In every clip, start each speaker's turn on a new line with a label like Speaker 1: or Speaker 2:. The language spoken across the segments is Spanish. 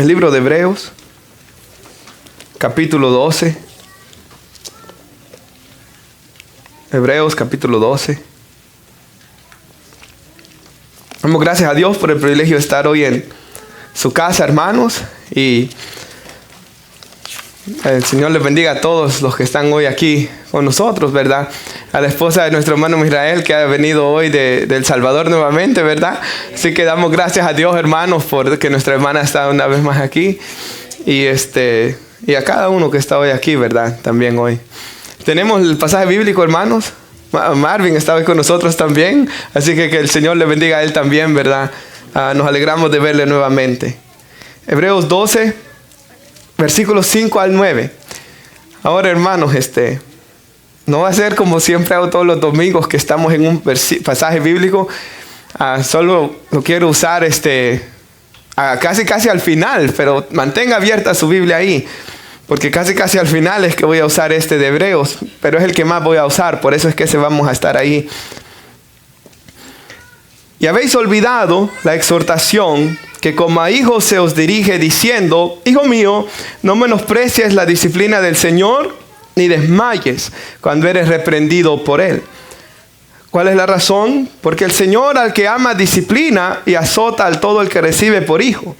Speaker 1: El libro de Hebreos, capítulo 12. Hebreos, capítulo 12. Damos gracias a Dios por el privilegio de estar hoy en su casa, hermanos. Y el Señor les bendiga a todos los que están hoy aquí con nosotros, ¿verdad? A la esposa de nuestro hermano Israel, que ha venido hoy de El Salvador nuevamente, ¿verdad? Así que damos gracias a Dios, hermanos, por que nuestra hermana está una vez más aquí. Y a cada uno que está hoy aquí, ¿verdad? También hoy. Tenemos el pasaje bíblico, hermanos. Marvin está hoy con nosotros también. Así que el Señor le bendiga a él también, ¿verdad? Nos alegramos de verle nuevamente. Hebreos 12, versículos 5 al 9. Ahora, hermanos, no va a ser como siempre hago todos los domingos que estamos en un pasaje bíblico. Solo lo quiero usar casi al final, pero mantenga abierta su Biblia ahí, porque casi al final es que voy a usar de Hebreos, pero es el que más voy a usar, por eso es que vamos a estar ahí. Y habéis olvidado la exhortación que como a hijos se os dirige diciendo: Hijo mío, no menosprecies la disciplina del Señor, ni desmayes cuando eres reprendido por Él. ¿Cuál es la razón? Porque el Señor al que ama disciplina y azota al todo el que recibe por hijo.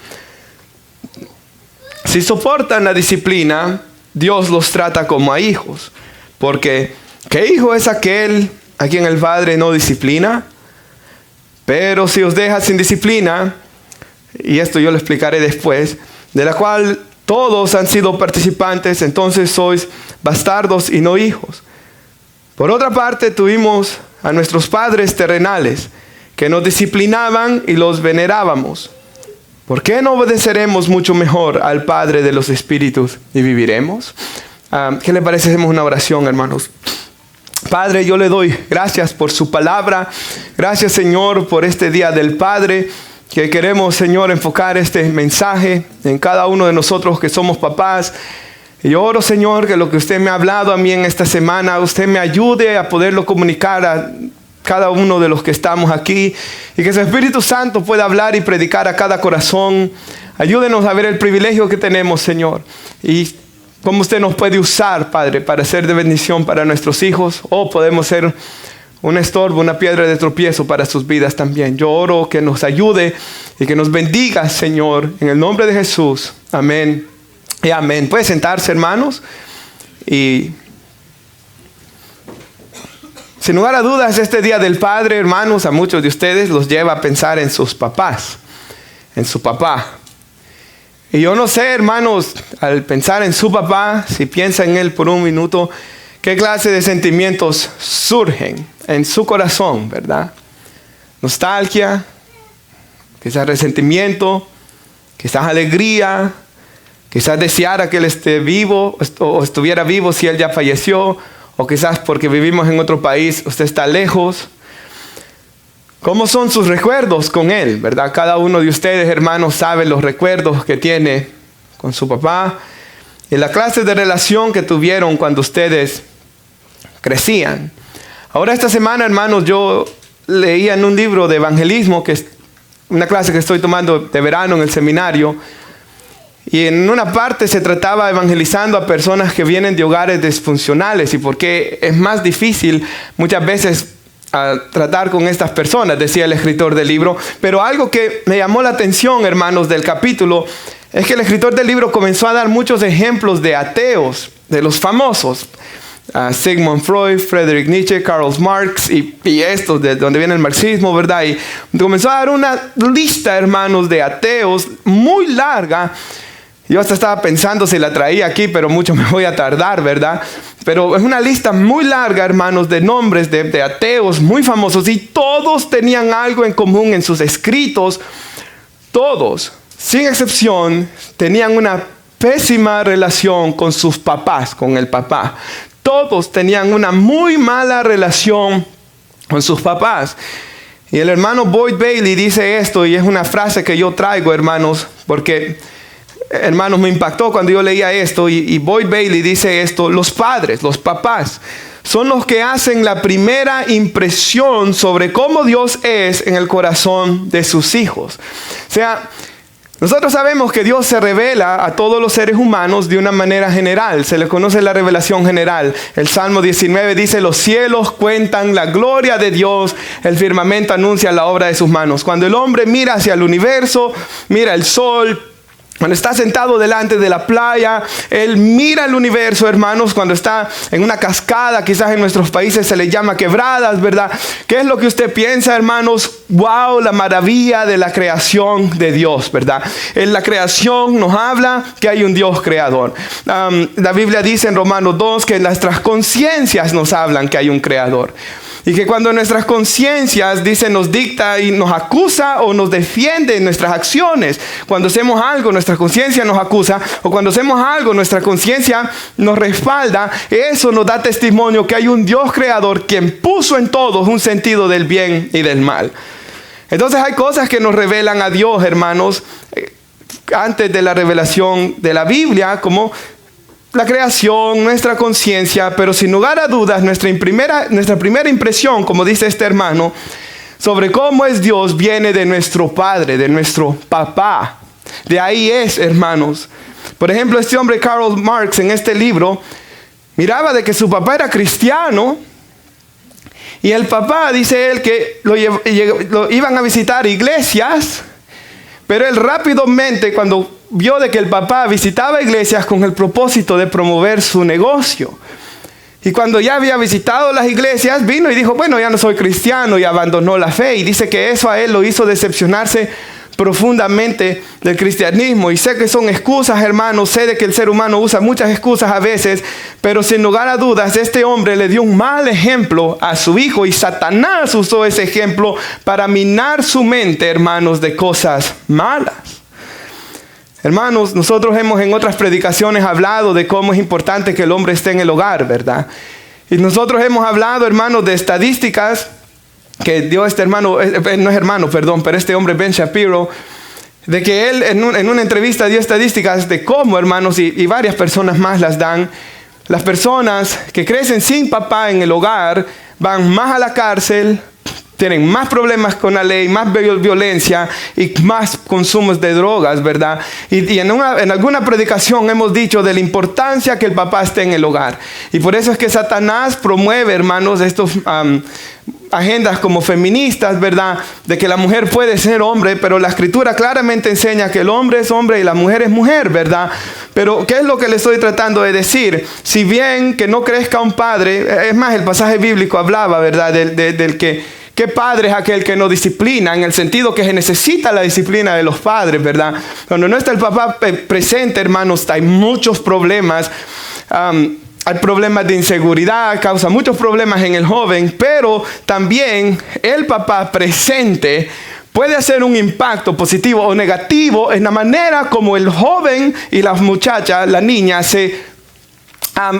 Speaker 1: Si soportan la disciplina, Dios los trata como a hijos. Porque ¿qué hijo es aquel a quien el Padre no disciplina? Pero si os deja sin disciplina, y esto yo lo explicaré después, de la cual todos han sido participantes, entonces sois bastardos y no hijos. Por otra parte, tuvimos a nuestros padres terrenales, que nos disciplinaban y los venerábamos. ¿Por qué no obedeceremos mucho mejor al Padre de los Espíritus y viviremos? ¿Qué le parece? Hacemos una oración, hermanos. Padre, yo le doy gracias por su palabra. Gracias, Señor, por este Día del Padre, que queremos, Señor, enfocar este mensaje en cada uno de nosotros que somos papás. Y oro, Señor, que lo que usted me ha hablado a mí en esta semana, usted me ayude a poderlo comunicar a cada uno de los que estamos aquí, y que su Espíritu Santo pueda hablar y predicar a cada corazón. Ayúdenos a ver el privilegio que tenemos, Señor, y cómo usted nos puede usar, Padre, para ser de bendición para nuestros hijos, o podemos ser un estorbo, una piedra de tropiezo para sus vidas también. Yo oro que nos ayude y que nos bendiga, Señor, en el nombre de Jesús. Amén y amén. Puede sentarse, hermanos. Y sin lugar a dudas, este Día del Padre, hermanos, a muchos de ustedes los lleva a pensar en sus papás, en su papá. Y yo no sé, hermanos, al pensar en su papá, si piensa en él por un minuto, ¿qué clase de sentimientos surgen en su corazón, verdad? Nostalgia, quizás resentimiento, quizás alegría, quizás deseara que él esté vivo o estuviera vivo si él ya falleció, o quizás porque vivimos en otro país, usted está lejos. ¿Cómo son sus recuerdos con él, verdad? Cada uno de ustedes, hermanos, sabe los recuerdos que tiene con su papá y la clase de relación que tuvieron cuando ustedes crecían. Ahora esta semana, hermanos, yo leía en un libro de evangelismo, que es una clase que estoy tomando de verano en el seminario, y en una parte se trataba evangelizando a personas que vienen de hogares disfuncionales y por qué es más difícil muchas veces tratar con estas personas, decía el escritor del libro. Pero algo que me llamó la atención, hermanos, del capítulo, es que el escritor del libro comenzó a dar muchos ejemplos de ateos, de los famosos. Sigmund Freud, Friedrich Nietzsche, Karl Marx y estos de donde viene el marxismo, ¿verdad? Y comenzó a dar una lista, hermanos, de ateos muy larga. Yo hasta estaba pensando si la traía aquí, pero mucho me voy a tardar, ¿verdad? Pero es una lista muy larga, hermanos, de nombres de ateos muy famosos, y todos tenían algo en común en sus escritos. Todos, sin excepción, tenían una pésima relación con sus papás, con el papá. Todos tenían una muy mala relación con sus papás. Y el hermano Boyd Bailey dice esto, y es una frase que yo traigo, hermanos, porque, hermanos, me impactó cuando yo leía esto. Y Boyd Bailey dice esto: los padres, los papás, son los que hacen la primera impresión sobre cómo Dios es en el corazón de sus hijos. O sea, Nosotros sabemos que Dios se revela a todos los seres humanos de una manera general. Se le conoce la revelación general. El Salmo 19 dice: los cielos cuentan la gloria de Dios, el firmamento anuncia la obra de sus manos. Cuando el hombre mira hacia el universo, mira el sol, cuando está sentado delante de la playa, él mira el universo, hermanos. Cuando está en una cascada, quizás en nuestros países se le llama quebradas, ¿verdad? ¿Qué es lo que usted piensa, hermanos? Wow, la maravilla de la creación de Dios, ¿verdad? En la creación nos habla que hay un Dios creador. La Biblia dice en Romanos 2 que nuestras conciencias nos hablan que hay un creador. Y que cuando nuestras conciencias, dice, nos dicta y nos acusa o nos defiende en nuestras acciones. Cuando hacemos algo, nuestra conciencia nos acusa, o cuando hacemos algo, nuestra conciencia nos respalda. Eso nos da testimonio que hay un Dios creador quien puso en todos un sentido del bien y del mal. Entonces hay cosas que nos revelan a Dios, hermanos, antes de la revelación de la Biblia, como la creación, nuestra conciencia, pero sin lugar a dudas, nuestra primera impresión, como dice este hermano, sobre cómo es Dios, viene de nuestro Padre, de nuestro papá. De ahí es, hermanos. Por ejemplo, este hombre, Karl Marx, en este libro, miraba de que su papá era cristiano, y el papá, dice él, que lo iban a visitar iglesias, pero él rápidamente, cuando vio de que el papá visitaba iglesias con el propósito de promover su negocio. Y cuando ya había visitado las iglesias, vino y dijo, bueno, ya no soy cristiano, y abandonó la fe. Y dice que eso a él lo hizo decepcionarse profundamente del cristianismo. Y sé que son excusas, hermanos, sé de que el ser humano usa muchas excusas a veces, pero sin lugar a dudas, este hombre le dio un mal ejemplo a su hijo, y Satanás usó ese ejemplo para minar su mente, hermanos, de cosas malas. Hermanos, nosotros hemos en otras predicaciones hablado de cómo es importante que el hombre esté en el hogar, ¿verdad? Y nosotros hemos hablado, hermanos, de estadísticas que dio este hermano, no es hermano, perdón, pero este hombre Ben Shapiro, de que él en una entrevista dio estadísticas de cómo, hermanos, y varias personas más las dan, las personas que crecen sin papá en el hogar van más a la cárcel, tienen más problemas con la ley, más violencia y más consumos de drogas, ¿verdad? Y en alguna predicación hemos dicho de la importancia que el papá esté en el hogar. Y por eso es que Satanás promueve, hermanos, estos agendas como feministas, ¿verdad? De que la mujer puede ser hombre, pero la escritura claramente enseña que el hombre es hombre y la mujer es mujer, ¿verdad? Pero ¿qué es lo que le estoy tratando de decir? Si bien que no crezca un padre, es más, el pasaje bíblico hablaba, ¿verdad? Del que ¿qué padre es aquel que no disciplina? En el sentido que se necesita la disciplina de los padres, ¿verdad? Cuando no está el papá presente, hermanos, hay muchos problemas. Hay problemas de inseguridad, causa muchos problemas en el joven, pero también el papá presente puede hacer un impacto positivo o negativo en la manera como el joven y la muchacha, la niña,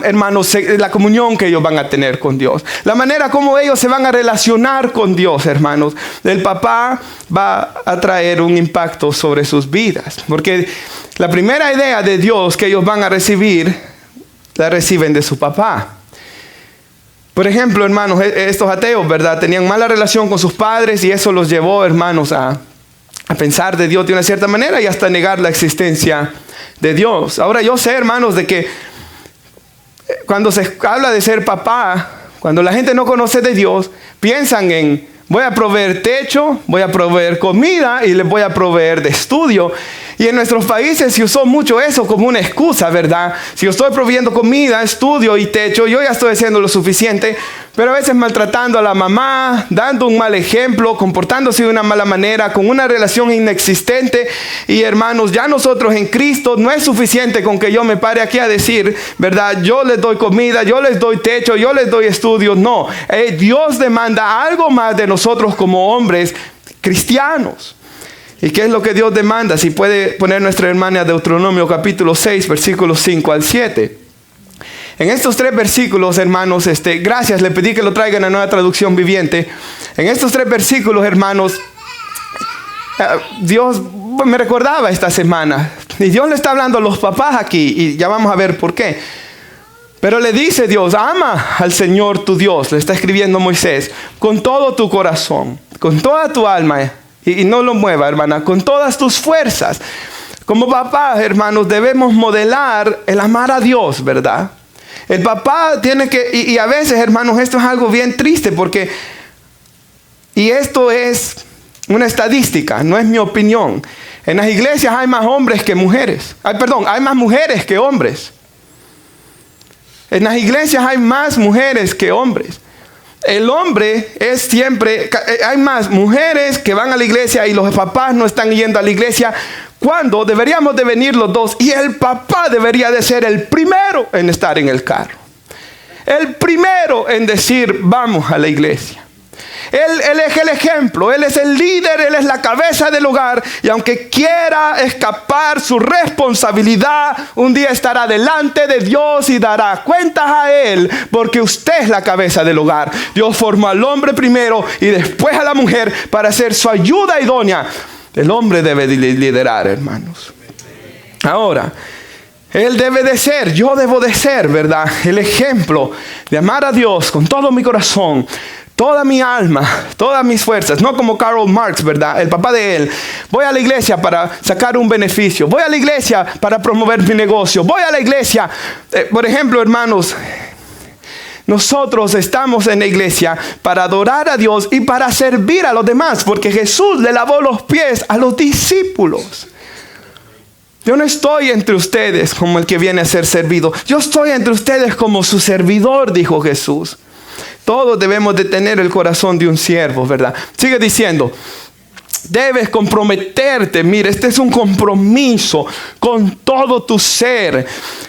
Speaker 1: hermanos, la comunión que ellos van a tener con Dios, la manera como ellos se van a relacionar con Dios, hermanos. El papá va a traer un impacto sobre sus vidas, porque la primera idea de Dios que ellos van a recibir, la reciben de su papá. Por ejemplo, hermanos, estos ateos, ¿verdad? Tenían mala relación con sus padres y eso los llevó, hermanos, a pensar de Dios de una cierta manera y hasta negar la existencia de Dios. Ahora yo sé, hermanos, de que cuando se habla de ser papá, cuando la gente no conoce de Dios, piensan en: voy a proveer techo, voy a proveer comida y les voy a proveer de estudio. Y en nuestros países se usó mucho eso como una excusa, ¿verdad? Si yo estoy proveyendo comida, estudio y techo, yo ya estoy haciendo lo suficiente. Pero a veces maltratando a la mamá, dando un mal ejemplo, comportándose de una mala manera, con una relación inexistente. Y hermanos, ya nosotros en Cristo no es suficiente con que yo me pare aquí a decir, ¿verdad? Yo les doy comida, yo les doy techo, yo les doy estudio. No, Dios demanda algo más de nosotros como hombres cristianos. ¿Y qué es lo que Dios demanda? Si puede poner nuestra hermana Deuteronomio capítulo 6, versículos 5 al 7. En estos 3 versículos, hermanos, gracias, le pedí que lo traigan a Nueva Traducción Viviente. En estos 3 versículos, hermanos, Dios me recordaba esta semana. Y Dios le está hablando a los papás aquí, y ya vamos a ver por qué. Pero le dice Dios: ama al Señor tu Dios, le está escribiendo Moisés, con todo tu corazón, con toda tu alma. Y no lo mueva, hermana, con todas tus fuerzas. Como papás, hermanos, debemos modelar el amar a Dios, ¿verdad? El papá tiene que, y a veces, hermanos, esto es algo bien triste porque, y esto es una estadística, no es mi opinión. En las iglesias hay más hombres que mujeres. Hay más mujeres que hombres. En las iglesias hay más mujeres que hombres. El hombre es siempre, hay más mujeres que van a la iglesia y los papás no están yendo a la iglesia cuando deberíamos de venir los dos. Y el papá debería de ser el primero en estar en el carro. El primero en decir, vamos a la iglesia. Él es el ejemplo, Él es el líder, Él es la cabeza del hogar. Y aunque quiera escapar su responsabilidad, un día estará delante de Dios y dará cuentas a Él, porque usted es la cabeza del hogar. Dios formó al hombre primero y después a la mujer para ser su ayuda idónea. El hombre debe liderar, hermanos. Ahora, él debe de ser, yo debo de ser, ¿verdad? El ejemplo de amar a Dios con todo mi corazón, toda mi alma, todas mis fuerzas. No como Karl Marx, ¿verdad? El papá de él. Voy a la iglesia para sacar un beneficio. Voy a la iglesia para promover mi negocio. Voy a la iglesia. Por ejemplo, hermanos, nosotros estamos en la iglesia para adorar a Dios y para servir a los demás. Porque Jesús le lavó los pies a los discípulos. Yo no estoy entre ustedes como el que viene a ser servido. Yo estoy entre ustedes como su servidor, dijo Jesús. Todos debemos de tener el corazón de un siervo, ¿verdad? Sigue diciendo, debes comprometerte. Mira, este es un compromiso con todo tu ser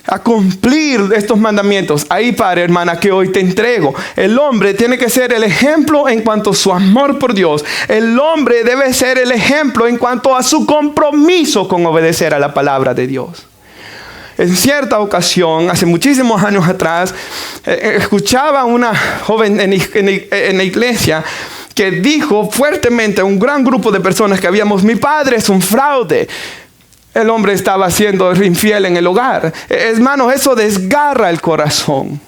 Speaker 1: a cumplir estos mandamientos. Ahí, padre, hermana, que hoy te entrego. El hombre tiene que ser el ejemplo en cuanto a su amor por Dios. El hombre debe ser el ejemplo en cuanto a su compromiso con obedecer a la palabra de Dios. En cierta ocasión, hace muchísimos años atrás, escuchaba a una joven en la iglesia que dijo fuertemente a un gran grupo de personas que habíamos, mi padre es un fraude. El hombre estaba siendo infiel en el hogar. Hermanos, eso desgarra el corazón.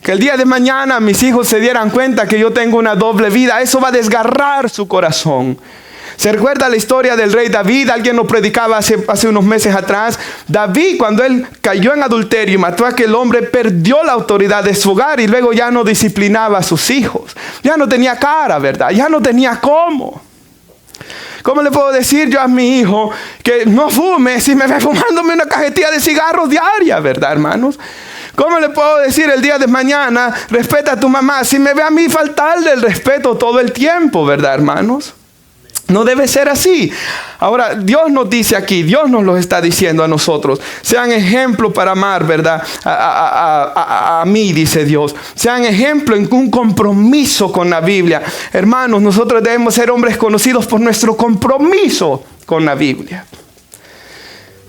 Speaker 1: Que el día de mañana mis hijos se dieran cuenta que yo tengo una doble vida, eso va a desgarrar su corazón. ¿Se recuerda la historia del rey David? Alguien lo predicaba hace unos meses atrás. David, cuando él cayó en adulterio y mató a aquel hombre, perdió la autoridad de su hogar y luego ya no disciplinaba a sus hijos. Ya no tenía cara, ¿verdad? Ya no tenía cómo. ¿Cómo le puedo decir yo a mi hijo que no fume si me ve fumándome una cajetilla de cigarros diaria, ¿verdad, hermanos? ¿Cómo le puedo decir el día de mañana, respeta a tu mamá, si me ve a mí faltarle el respeto todo el tiempo, ¿verdad, hermanos? No debe ser así. Ahora, Dios nos dice aquí, Dios nos lo está diciendo a nosotros. Sean ejemplo para amar, ¿verdad? A mí, dice Dios. Sean ejemplo en un compromiso con la Biblia. Hermanos, nosotros debemos ser hombres conocidos por nuestro compromiso con la Biblia.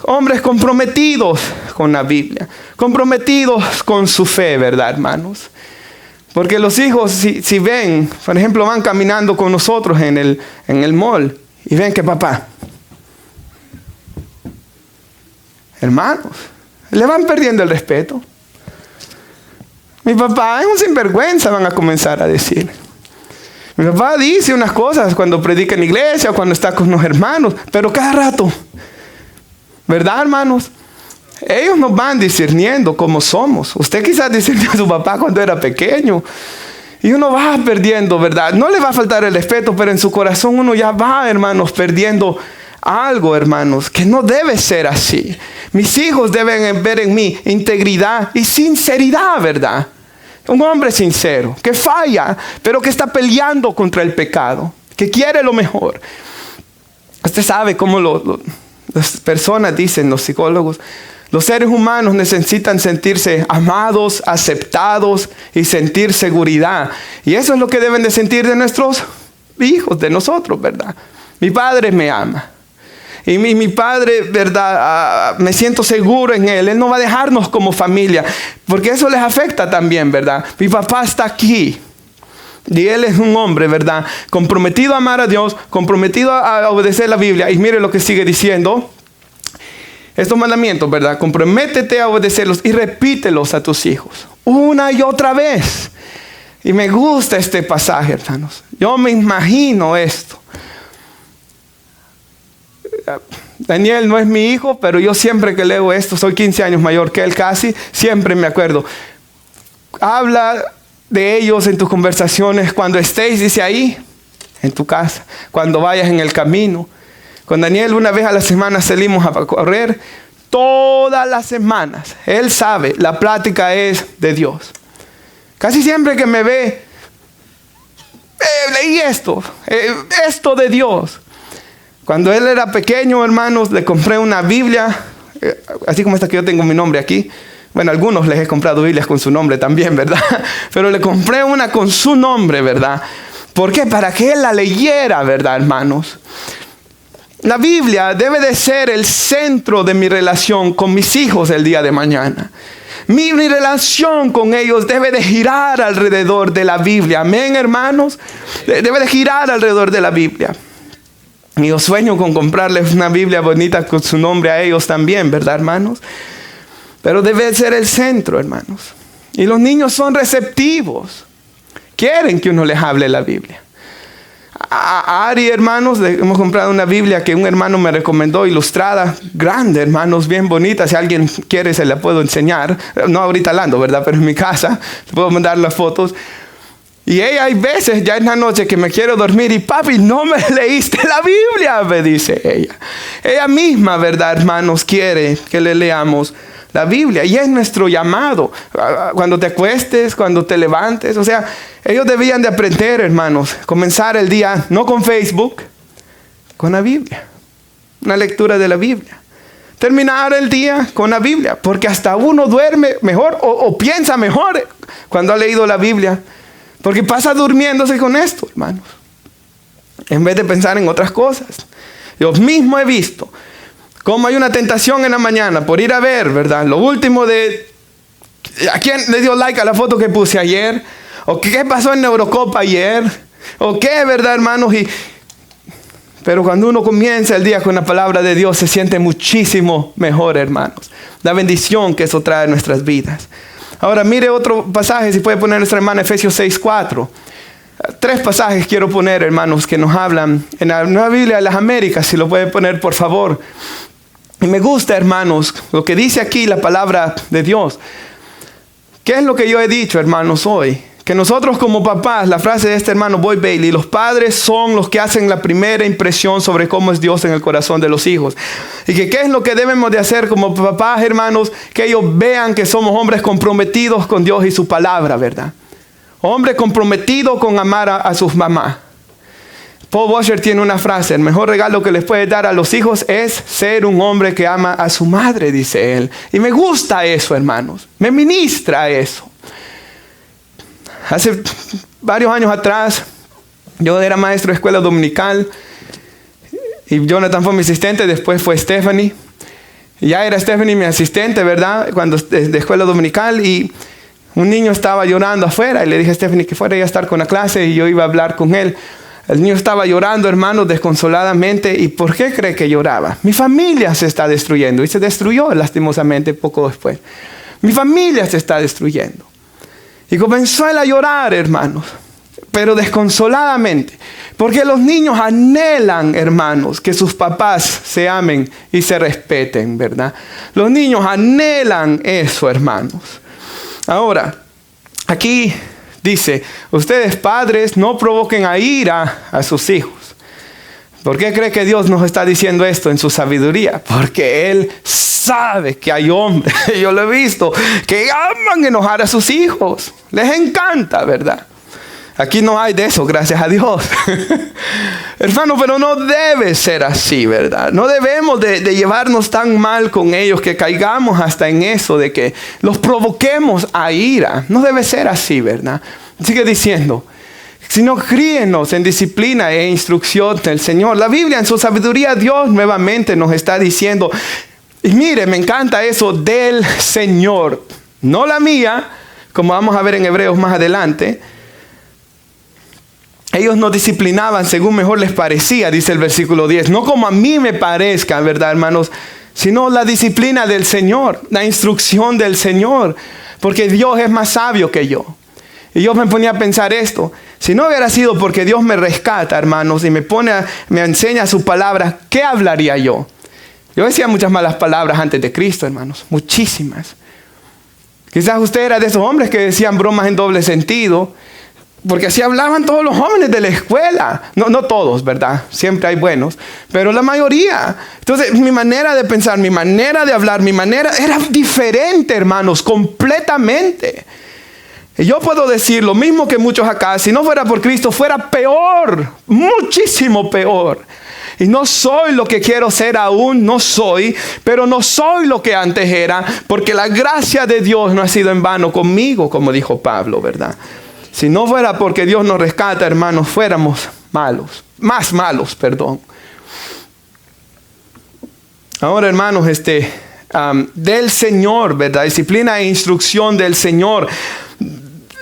Speaker 1: Hombres comprometidos con la Biblia. Comprometidos con su fe, ¿verdad, hermanos? Porque los hijos, si ven, por ejemplo, van caminando con nosotros en el mall y ven que papá, hermanos, le van perdiendo el respeto. Mi papá es un sinvergüenza, van a comenzar a decir. Mi papá dice unas cosas cuando predica en la iglesia, cuando está con los hermanos, pero cada rato, ¿verdad, hermanos? Ellos nos van discerniendo cómo somos. Usted quizás discernió a su papá cuando era pequeño. Y uno va perdiendo, ¿verdad? No le va a faltar el respeto, pero en su corazón uno ya va, hermanos, perdiendo algo, hermanos, que no debe ser así. Mis hijos deben ver en mí integridad y sinceridad, ¿verdad? Un hombre sincero, que falla, pero que está peleando contra el pecado, que quiere lo mejor. Usted sabe cómo las personas dicen, los psicólogos, los seres humanos necesitan sentirse amados, aceptados y sentir seguridad. Y eso es lo que deben de sentir de nuestros hijos, de nosotros, ¿verdad? Mi padre me ama. Y mi padre, ¿verdad? Me siento seguro en él. Él no va a dejarnos como familia. Porque eso les afecta también, ¿verdad? Mi papá está aquí. Y él es un hombre, ¿verdad? Comprometido a amar a Dios, comprometido a obedecer la Biblia. Y mire lo que sigue diciendo. Estos mandamientos, ¿verdad? Comprométete a obedecerlos y repítelos a tus hijos. Una y otra vez. Y me gusta este pasaje, hermanos. Yo me imagino esto. Daniel no es mi hijo, pero yo siempre que leo esto, soy 15 años mayor que él casi, siempre me acuerdo. Habla de ellos en tus conversaciones cuando estéis, dice ahí, en tu casa, cuando vayas en el camino. Con Daniel una vez a la semana salimos a correr, todas las semanas. Él sabe, la plática es de Dios. Casi siempre que me ve, leí esto de Dios. Cuando él era pequeño, hermanos, le compré una Biblia, así como esta que yo tengo mi nombre aquí. Bueno, a algunos les he comprado Biblias con su nombre también, ¿verdad? Pero le compré una con su nombre, ¿verdad? ¿Por qué? Para que él la leyera, ¿verdad, hermanos? La Biblia debe de ser el centro de mi relación con mis hijos el día de mañana. Mi relación con ellos debe de girar alrededor de la Biblia. Amén, hermanos. Debe de girar alrededor de la Biblia. Y yo sueño con comprarles una Biblia bonita con su nombre a ellos también, ¿verdad, hermanos? Pero debe ser el centro, hermanos. Y los niños son receptivos. Quieren que uno les hable la Biblia. A Ari, hermanos, le hemos comprado una Biblia que un hermano me recomendó, ilustrada, grande, hermanos, bien bonita. Si alguien quiere, se la puedo enseñar. No ahorita hablando, ¿verdad? Pero en mi casa, le puedo mandar las fotos. Y ella, hay veces, ya en la noche, que me quiero dormir y papi, no me leíste la Biblia, me dice ella. Ella misma, ¿verdad, hermanos? Quiere que le leamos la Biblia. Y es nuestro llamado. Cuando te acuestes, cuando te levantes. O sea, ellos debían de aprender, hermanos. Comenzar el día, no con Facebook, con la Biblia. Una lectura de la Biblia. Terminar el día con la Biblia. Porque hasta uno duerme mejor o piensa mejor cuando ha leído la Biblia. Porque pasa durmiéndose con esto, hermanos. En vez de pensar en otras cosas. Yo mismo he visto cómo hay una tentación en la mañana por ir a ver, ¿verdad? Lo último de... ¿A quién le dio like a la foto que puse ayer? ¿O qué pasó en Eurocopa ayer? ¿O qué, verdad, hermanos? Pero cuando uno comienza el día con la palabra de Dios, se siente muchísimo mejor, hermanos. La bendición que eso trae a nuestras vidas. Ahora mire otro pasaje, si puede poner nuestra hermana Efesios 6:4. 3 pasajes quiero poner, hermanos, que nos hablan en la Nueva Biblia de las Américas, si lo puede poner, por favor. Y me gusta, hermanos, lo que dice aquí la palabra de Dios. ¿Qué es lo que yo he dicho, hermanos, hoy? Que nosotros como papás, la frase de este hermano Boyd Bailey, los padres son los que hacen la primera impresión sobre cómo es Dios en el corazón de los hijos. Y que qué es lo que debemos de hacer como papás, hermanos, que ellos vean que somos hombres comprometidos con Dios y su palabra, ¿verdad? Hombre comprometido con amar a sus mamás. Paul Washer tiene una frase: el mejor regalo que les puede dar a los hijos es ser un hombre que ama a su madre, dice él. Y me gusta eso, hermanos. Me ministra eso. Hace varios años atrás, yo era maestro de escuela dominical. Y Jonathan fue mi asistente, después fue Stephanie. Y ya era Stephanie mi asistente, ¿verdad? Cuando de escuela dominical. Y un niño estaba llorando afuera. Y le dije a Stephanie que fuera a estar con la clase y yo iba a hablar con él. El niño estaba llorando, hermanos, desconsoladamente. ¿Y por qué cree que lloraba? Mi familia se está destruyendo. Y se destruyó lastimosamente poco después. Mi familia se está destruyendo. Y comenzó él a llorar, hermanos. Pero desconsoladamente. Porque los niños anhelan, hermanos, que sus papás se amen y se respeten, ¿verdad? Los niños anhelan eso, hermanos. Ahora, aquí dice, ustedes padres no provoquen a ira a sus hijos. ¿Por qué cree que Dios nos está diciendo esto en su sabiduría? Porque Él sabe que hay hombres, yo lo he visto, que aman enojar a sus hijos. Les encanta, ¿verdad? Aquí no hay de eso, gracias a Dios. Hermano, pero no debe ser así, ¿verdad? No debemos de llevarnos tan mal con ellos que caigamos hasta en eso de que los provoquemos a ira. No debe ser así, ¿verdad? Sigue diciendo, sino críenos en disciplina e instrucción del Señor. La Biblia en su sabiduría, Dios nuevamente nos está diciendo, y mire, me encanta eso del Señor. No la mía, como vamos a ver en Hebreos más adelante. Ellos nos disciplinaban según mejor les parecía, dice el versículo 10. No como a mí me parezca, ¿verdad, hermanos? Sino la disciplina del Señor, la instrucción del Señor. Porque Dios es más sabio que yo. Y yo me ponía a pensar esto. Si no hubiera sido porque Dios me rescata, hermanos, y me enseña su palabra, ¿qué hablaría yo? Yo decía muchas malas palabras antes de Cristo, hermanos, muchísimas. Quizás usted era de esos hombres que decían bromas en doble sentido, porque así hablaban todos los jóvenes de la escuela. No todos, ¿verdad? Siempre hay buenos, pero la mayoría. Entonces, mi manera de pensar, mi manera de hablar, era diferente, hermanos, completamente. Y yo puedo decir lo mismo que muchos acá, si no fuera por Cristo, fuera peor, muchísimo peor. Y no soy lo que quiero ser aún, no soy, pero no soy lo que antes era, porque la gracia de Dios no ha sido en vano conmigo, como dijo Pablo, ¿verdad? Si no fuera porque Dios nos rescata, hermanos, fuéramos malos, más malos, perdón. Ahora, hermanos, del Señor, ¿verdad? Disciplina e instrucción del Señor.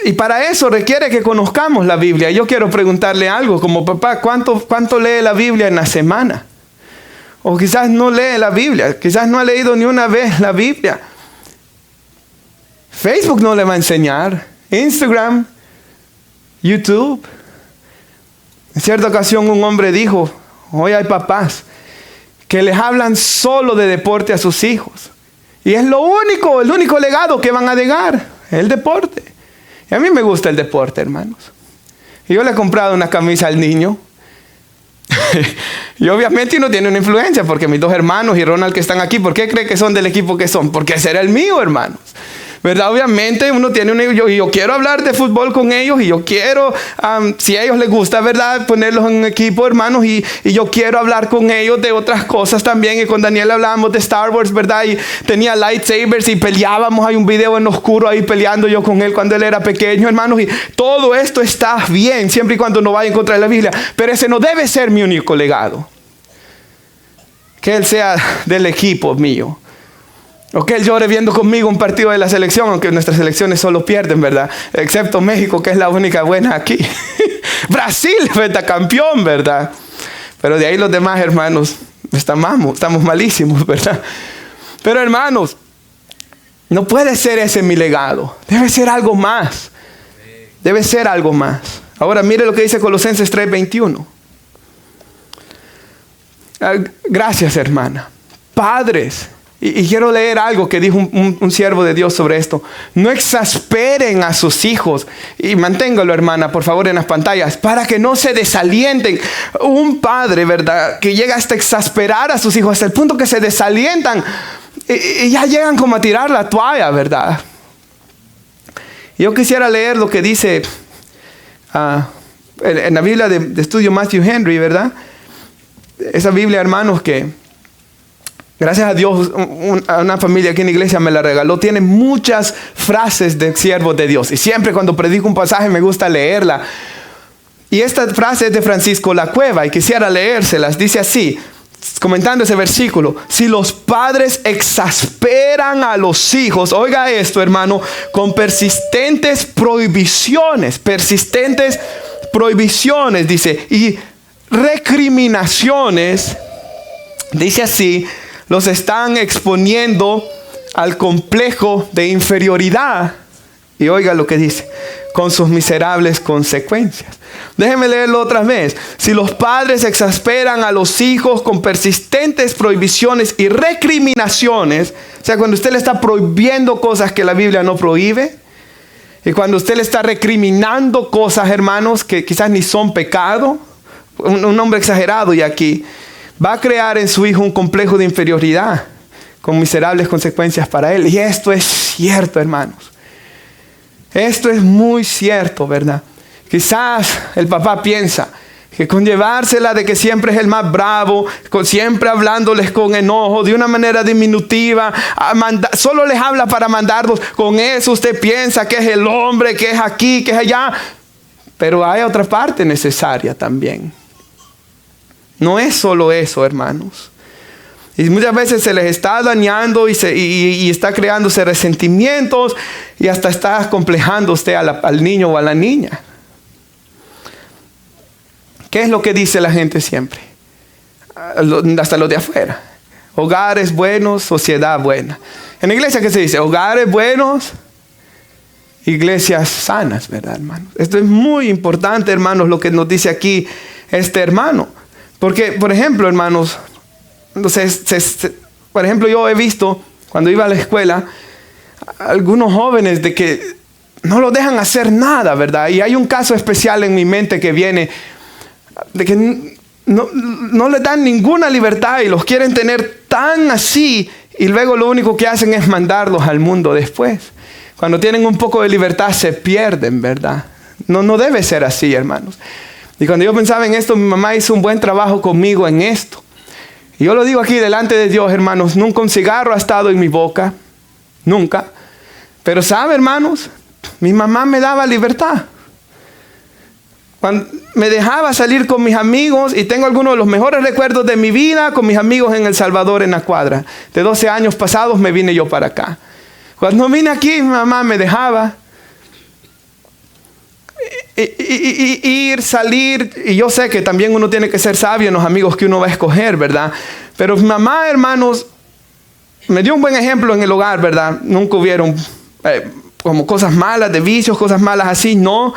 Speaker 1: Y para eso requiere que conozcamos la Biblia. Yo quiero preguntarle algo, como papá, ¿cuánto lee la Biblia en la semana? O quizás no lee la Biblia, quizás no ha leído ni una vez la Biblia. Facebook no le va a enseñar, Instagram, YouTube. En cierta ocasión un hombre dijo, hoy hay papás que les hablan solo de deporte a sus hijos. Y es el único legado que van a dejar, el deporte. Y a mí me gusta el deporte, hermanos. Y yo le he comprado una camisa al niño. Y obviamente uno tiene una influencia, porque mis dos hermanos y Ronald que están aquí, ¿por qué cree que son del equipo que son? Porque ese era el mío, hermanos. ¿Verdad? Obviamente uno tiene yo quiero hablar de fútbol con ellos y yo quiero, si a ellos les gusta, ¿verdad? Ponerlos en un equipo, hermanos, y yo quiero hablar con ellos de otras cosas también. Y con Daniel hablábamos de Star Wars, ¿verdad? Y tenía lightsabers y peleábamos. Hay un video en oscuro ahí peleando yo con él cuando él era pequeño, hermanos. Y todo esto está bien, siempre y cuando no vaya en contra de la Biblia. Pero ese no debe ser mi único legado. Que él sea del equipo mío. O que él llore viendo conmigo un partido de la selección, aunque nuestras selecciones solo pierden, ¿verdad? Excepto México, que es la única buena aquí. Brasil, ¿verdad? Campeón, ¿verdad? Pero de ahí los demás, hermanos, estamos malísimos, ¿verdad? Pero, hermanos, no puede ser ese mi legado. Debe ser algo más. Debe ser algo más. Ahora, mire lo que dice Colosenses 3:21. Gracias, hermana. Padres. Y quiero leer algo que dijo un siervo de Dios sobre esto. No exasperen a sus hijos. Y manténgalo, hermana, por favor, en las pantallas, para que no se desalienten. Un padre, ¿verdad?, que llega hasta exasperar a sus hijos, hasta el punto que se desalientan y ya llegan como a tirar la toalla, ¿verdad? Yo quisiera leer lo que dice en la Biblia de estudio Matthew Henry, ¿verdad? Esa Biblia, hermanos, que gracias a Dios, una familia aquí en la iglesia me la regaló. Tiene muchas frases de siervos de Dios. Y siempre cuando predico un pasaje me gusta leerla. Y esta frase es de Francisco La Cueva y quisiera leérselas. Dice así, comentando ese versículo: si los padres exasperan a los hijos, oiga esto, hermano, con persistentes prohibiciones, dice, y recriminaciones, dice así, los están exponiendo al complejo de inferioridad. Y oiga lo que dice, con sus miserables consecuencias. Déjeme leerlo otra vez. Si los padres exasperan a los hijos con persistentes prohibiciones y recriminaciones, o sea, cuando usted le está prohibiendo cosas que la Biblia no prohíbe, y cuando usted le está recriminando cosas, hermanos, que quizás ni son pecado, un hombre exagerado, y aquí va a crear en su hijo un complejo de inferioridad con miserables consecuencias para él. Y esto es cierto, hermanos. Esto es muy cierto, ¿verdad? Quizás el papá piensa que con llevársela de que siempre es el más bravo, siempre hablándoles con enojo, de una manera diminutiva, solo les habla para mandarlos. Con eso usted piensa que es el hombre, que es aquí, que es allá. Pero hay otra parte necesaria también. No es solo eso, hermanos. Y muchas veces se les está dañando y está creándose resentimientos y hasta está acomplejando usted al niño o a la niña. ¿Qué es lo que dice la gente siempre? Hasta los de afuera. Hogares buenos, sociedad buena. En la iglesia, ¿qué se dice? Hogares buenos iglesias sanas, ¿verdad, hermanos? Esto es muy importante, hermanos, lo que nos dice aquí este hermano. Porque, por ejemplo, hermanos, por ejemplo, yo he visto, cuando iba a la escuela, algunos jóvenes de que no lo dejan hacer nada, ¿verdad? Y hay un caso especial en mi mente que viene de que no les dan ninguna libertad y los quieren tener tan así, y luego lo único que hacen es mandarlos al mundo después. Cuando tienen un poco de libertad se pierden, ¿verdad? No debe ser así, hermanos. Y cuando yo pensaba en esto, mi mamá hizo un buen trabajo conmigo en esto. Y yo lo digo aquí delante de Dios, hermanos, nunca un cigarro ha estado en mi boca, nunca. Pero ¿sabe, hermanos? Mi mamá me daba libertad. Cuando me dejaba salir con mis amigos, y tengo algunos de los mejores recuerdos de mi vida con mis amigos en El Salvador, en la cuadra. De 12 años pasados me vine yo para acá. Cuando vine aquí, mi mamá me dejaba ir, salir. Y yo sé que también uno tiene que ser sabio en los amigos que uno va a escoger, ¿verdad? Pero mi mamá, hermanos, me dio un buen ejemplo en el hogar, ¿verdad? Nunca hubieron como cosas malas, de vicios, cosas malas así, no.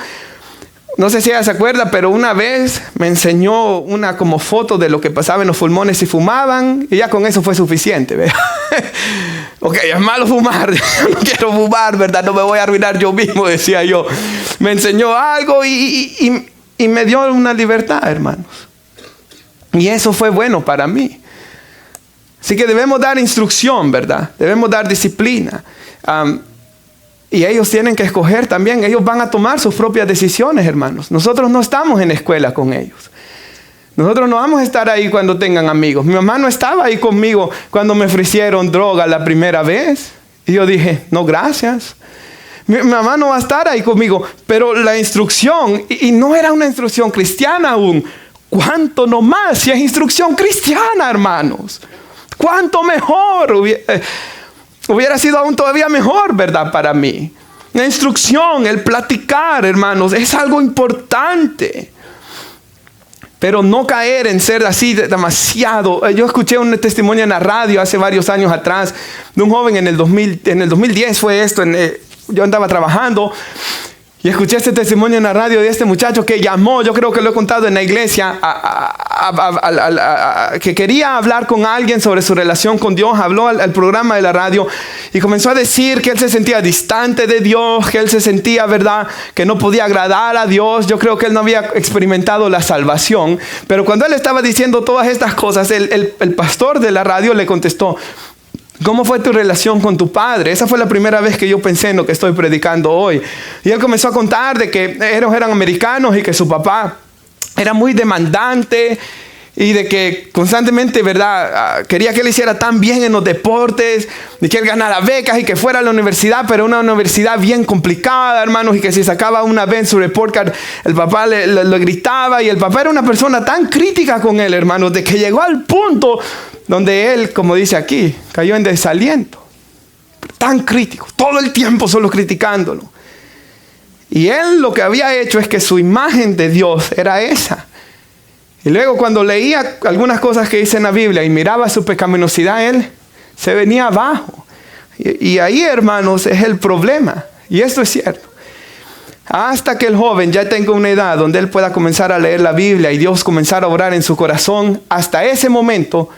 Speaker 1: No sé si ella se acuerda, pero una vez me enseñó una como foto de lo que pasaba en los pulmones si fumaban, y ya con eso fue suficiente, ¿verdad? Ok, es malo fumar, yo no quiero fumar, ¿verdad? No me voy a arruinar yo mismo, decía yo. Me enseñó algo y me dio una libertad, hermanos. Y eso fue bueno para mí. Así que debemos dar instrucción, ¿verdad? Debemos dar disciplina. Y ellos tienen que escoger también. Ellos van a tomar sus propias decisiones, hermanos. Nosotros no estamos en la escuela con ellos. Nosotros no vamos a estar ahí cuando tengan amigos. Mi mamá no estaba ahí conmigo cuando me ofrecieron droga la primera vez. Y yo dije, no, gracias. Mi mamá no va a estar ahí conmigo. Pero la instrucción, y no era una instrucción cristiana aún. ¿Cuánto nomás si es instrucción cristiana, hermanos? ¿Cuánto mejor? Hubiera sido aún todavía mejor, ¿verdad? Para mí. La instrucción, el platicar, hermanos, es algo importante. Pero no caer en ser así demasiado. Yo escuché un testimonio en la radio hace varios años atrás de un joven en el 2010 fue esto. Yo andaba trabajando y escuché este testimonio en la radio de este muchacho que llamó, yo creo que lo he contado en la iglesia, que quería hablar con alguien sobre su relación con Dios. Habló al programa de la radio y comenzó a decir que él se sentía distante de Dios, que él se sentía, ¿verdad?, que no podía agradar a Dios. Yo creo que él no había experimentado la salvación. Pero cuando él estaba diciendo todas estas cosas, el pastor de la radio le contestó, ¿cómo fue tu relación con tu padre? Esa fue la primera vez que yo pensé en lo que estoy predicando hoy. Y él comenzó a contar de que ellos eran americanos y que su papá era muy demandante y de que constantemente, ¿verdad?, quería que él hiciera tan bien en los deportes y que él ganara becas y que fuera a la universidad, pero una universidad bien complicada, hermanos, y que si sacaba una vez en su report card, el papá le gritaba, y el papá era una persona tan crítica con él, hermanos, de que llegó al punto donde él, como dice aquí, cayó en desaliento. Tan crítico, todo el tiempo solo criticándolo. Y él lo que había hecho es que su imagen de Dios era esa. Y luego cuando leía algunas cosas que dice en la Biblia y miraba su pecaminosidad, él se venía abajo. Y ahí, hermanos, es el problema. Y esto es cierto. Hasta que el joven ya tenga una edad donde él pueda comenzar a leer la Biblia y Dios comenzar a obrar en su corazón, hasta ese momento,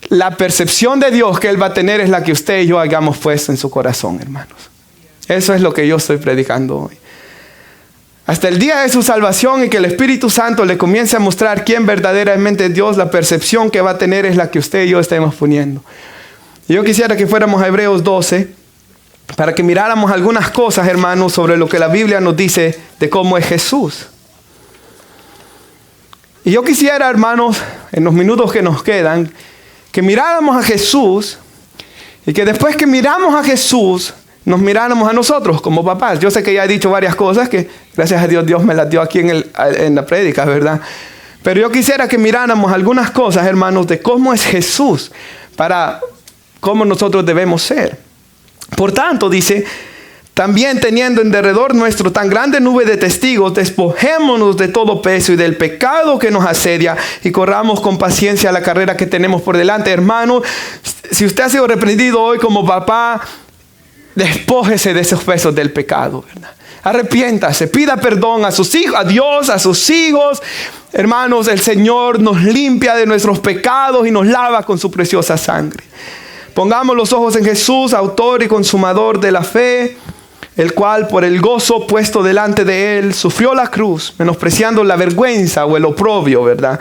Speaker 1: la percepción de Dios que él va a tener es la que usted y yo hayamos puesto en su corazón, hermanos. Eso es lo que yo estoy predicando hoy. Hasta el día de su salvación y que el Espíritu Santo le comience a mostrar quién verdaderamente es Dios, la percepción que va a tener es la que usted y yo estemos poniendo. Yo quisiera que fuéramos a Hebreos 12 para que miráramos algunas cosas, hermanos, sobre lo que la Biblia nos dice de cómo es Jesús. Y yo quisiera, hermanos, en los minutos que nos quedan, que miráramos a Jesús y que después que miramos a Jesús, nos miráramos a nosotros como papás. Yo sé que ya he dicho varias cosas que gracias a Dios me las dio aquí en la prédica, ¿verdad? Pero yo quisiera que miráramos algunas cosas, hermanos, de cómo es Jesús para cómo nosotros debemos ser. Por tanto, dice, también teniendo en derredor nuestro tan grande nube de testigos, despojémonos de todo peso y del pecado que nos asedia y corramos con paciencia la carrera que tenemos por delante. Hermano, si usted ha sido reprendido hoy como papá, despójese de esos pesos del pecado, ¿verdad? Arrepiéntase, pida perdón a sus hijos, a Dios, a sus hijos. Hermanos, el Señor nos limpia de nuestros pecados y nos lava con su preciosa sangre. Pongamos los ojos en Jesús, autor y consumador de la fe, el cual por el gozo puesto delante de él sufrió la cruz, menospreciando la vergüenza o el oprobio, ¿verdad?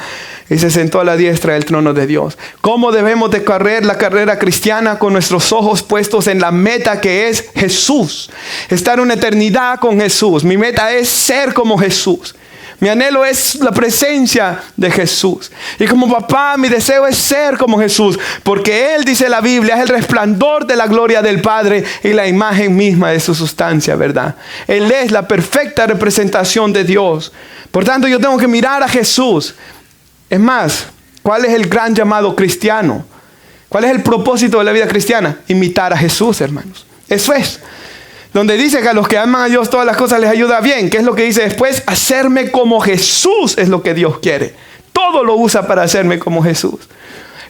Speaker 1: Y se sentó a la diestra del trono de Dios. ¿Cómo debemos de correr la carrera cristiana? Con nuestros ojos puestos en la meta que es Jesús. Estar una eternidad con Jesús. Mi meta es ser como Jesús. Mi anhelo es la presencia de Jesús. Y como papá, mi deseo es ser como Jesús. Porque Él, dice la Biblia, es el resplandor de la gloria del Padre y la imagen misma de su sustancia, ¿verdad? Él es la perfecta representación de Dios. Por tanto, yo tengo que mirar a Jesús. Es más, ¿cuál es el gran llamado cristiano? ¿Cuál es el propósito de la vida cristiana? Imitar a Jesús, hermanos. Eso es. Donde dice que a los que aman a Dios todas las cosas les ayuda bien. ¿Qué es lo que dice después? Hacerme como Jesús es lo que Dios quiere. Todo lo usa para hacerme como Jesús.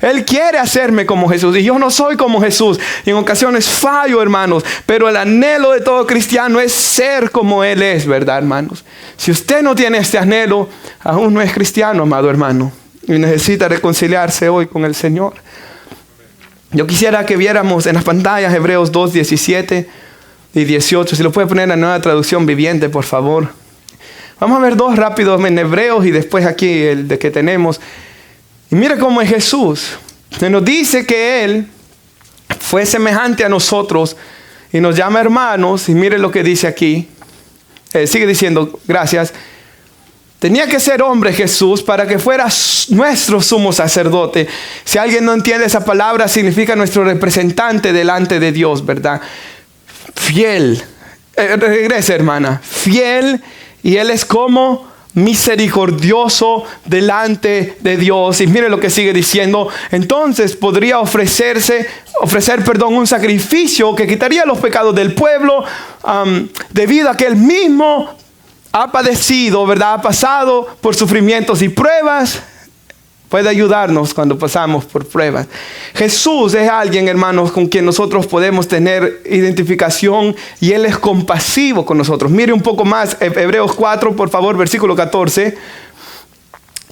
Speaker 1: Él quiere hacerme como Jesús. Y yo no soy como Jesús. Y en ocasiones fallo, hermanos. Pero el anhelo de todo cristiano es ser como Él es, ¿verdad, hermanos? Si usted no tiene este anhelo, aún no es cristiano, amado hermano. Y necesita reconciliarse hoy con el Señor. Yo quisiera que viéramos en las pantallas Hebreos 2, 17 y 18. Si lo puede poner en la Nueva Traducción Viviente, por favor. Vamos a ver dos rápidos en Hebreos y después aquí el de que tenemos. Y mire cómo es Jesús. Se nos dice que Él fue semejante a nosotros y nos llama hermanos. Y mire lo que dice aquí. Sigue diciendo, gracias. Tenía que ser hombre Jesús para que fuera nuestro sumo sacerdote. Si alguien no entiende esa palabra, significa nuestro representante delante de Dios, ¿verdad? Fiel. Regresa, hermana. Fiel. Y Él es como misericordioso delante de Dios. Y mire lo que sigue diciendo. Entonces podría ofrecer un sacrificio que quitaría los pecados del pueblo, debido a que Él mismo ha padecido, ¿verdad? Ha pasado por sufrimientos y pruebas. Puede ayudarnos cuando pasamos por pruebas. Jesús es alguien, hermanos, con quien nosotros podemos tener identificación, y Él es compasivo con nosotros. Mire un poco más, Hebreos 4, por favor, versículo 14.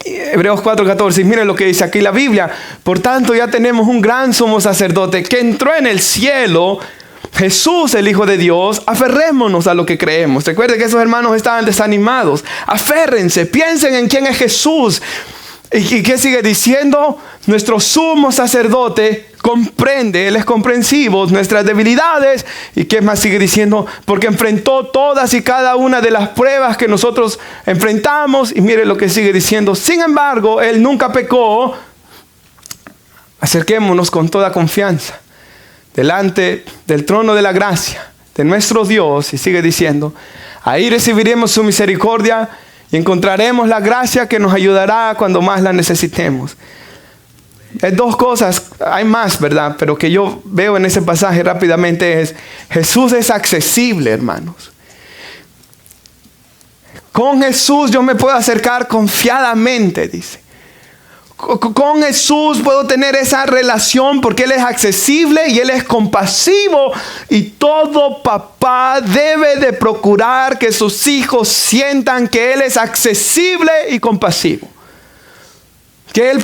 Speaker 1: Hebreos 4, 14. Y mire lo que dice aquí la Biblia. Por tanto, ya tenemos un gran sumo sacerdote que entró en el cielo, Jesús, el Hijo de Dios. Aferrémonos a lo que creemos. Recuerde que esos hermanos estaban desanimados. Aférrense, piensen en quién es Jesús. ¿Y qué sigue diciendo? Nuestro sumo sacerdote comprende, Él es comprensivo, nuestras debilidades. ¿Y qué más sigue diciendo? Porque enfrentó todas y cada una de las pruebas que nosotros enfrentamos. Y mire lo que sigue diciendo. Sin embargo, Él nunca pecó. Acerquémonos con toda confianza delante del trono de la gracia de nuestro Dios. Y sigue diciendo, ahí recibiremos su misericordia y encontraremos la gracia que nos ayudará cuando más la necesitemos. Hay dos cosas, hay más, ¿verdad? Pero que yo veo en ese pasaje rápidamente es, Jesús es accesible, hermanos. Con Jesús yo me puedo acercar confiadamente, dice. Con Jesús puedo tener esa relación porque Él es accesible y Él es compasivo. Y todo papá debe de procurar que sus hijos sientan que Él es accesible y compasivo. Que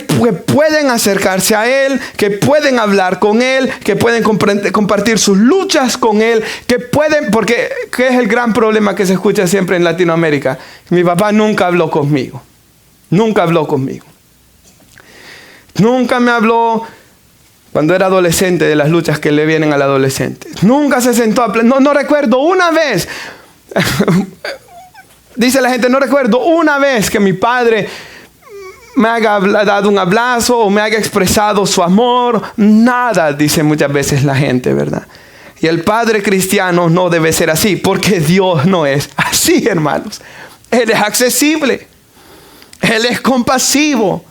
Speaker 1: pueden acercarse a Él, que pueden hablar con Él, que pueden compartir sus luchas con Él, que pueden, porque ¿qué es el gran problema que se escucha siempre en Latinoamérica? Mi papá nunca habló conmigo. Nunca habló conmigo. Nunca me habló cuando era adolescente de las luchas que le vienen al adolescente. Nunca se sentó a no recuerdo una vez. Dice la gente, no recuerdo una vez que mi padre me haya dado un abrazo o me haya expresado su amor. Nada, dice muchas veces la gente, ¿verdad? Y el padre cristiano no debe ser así, porque Dios no es así, hermanos. Él es accesible. Él es compasivo.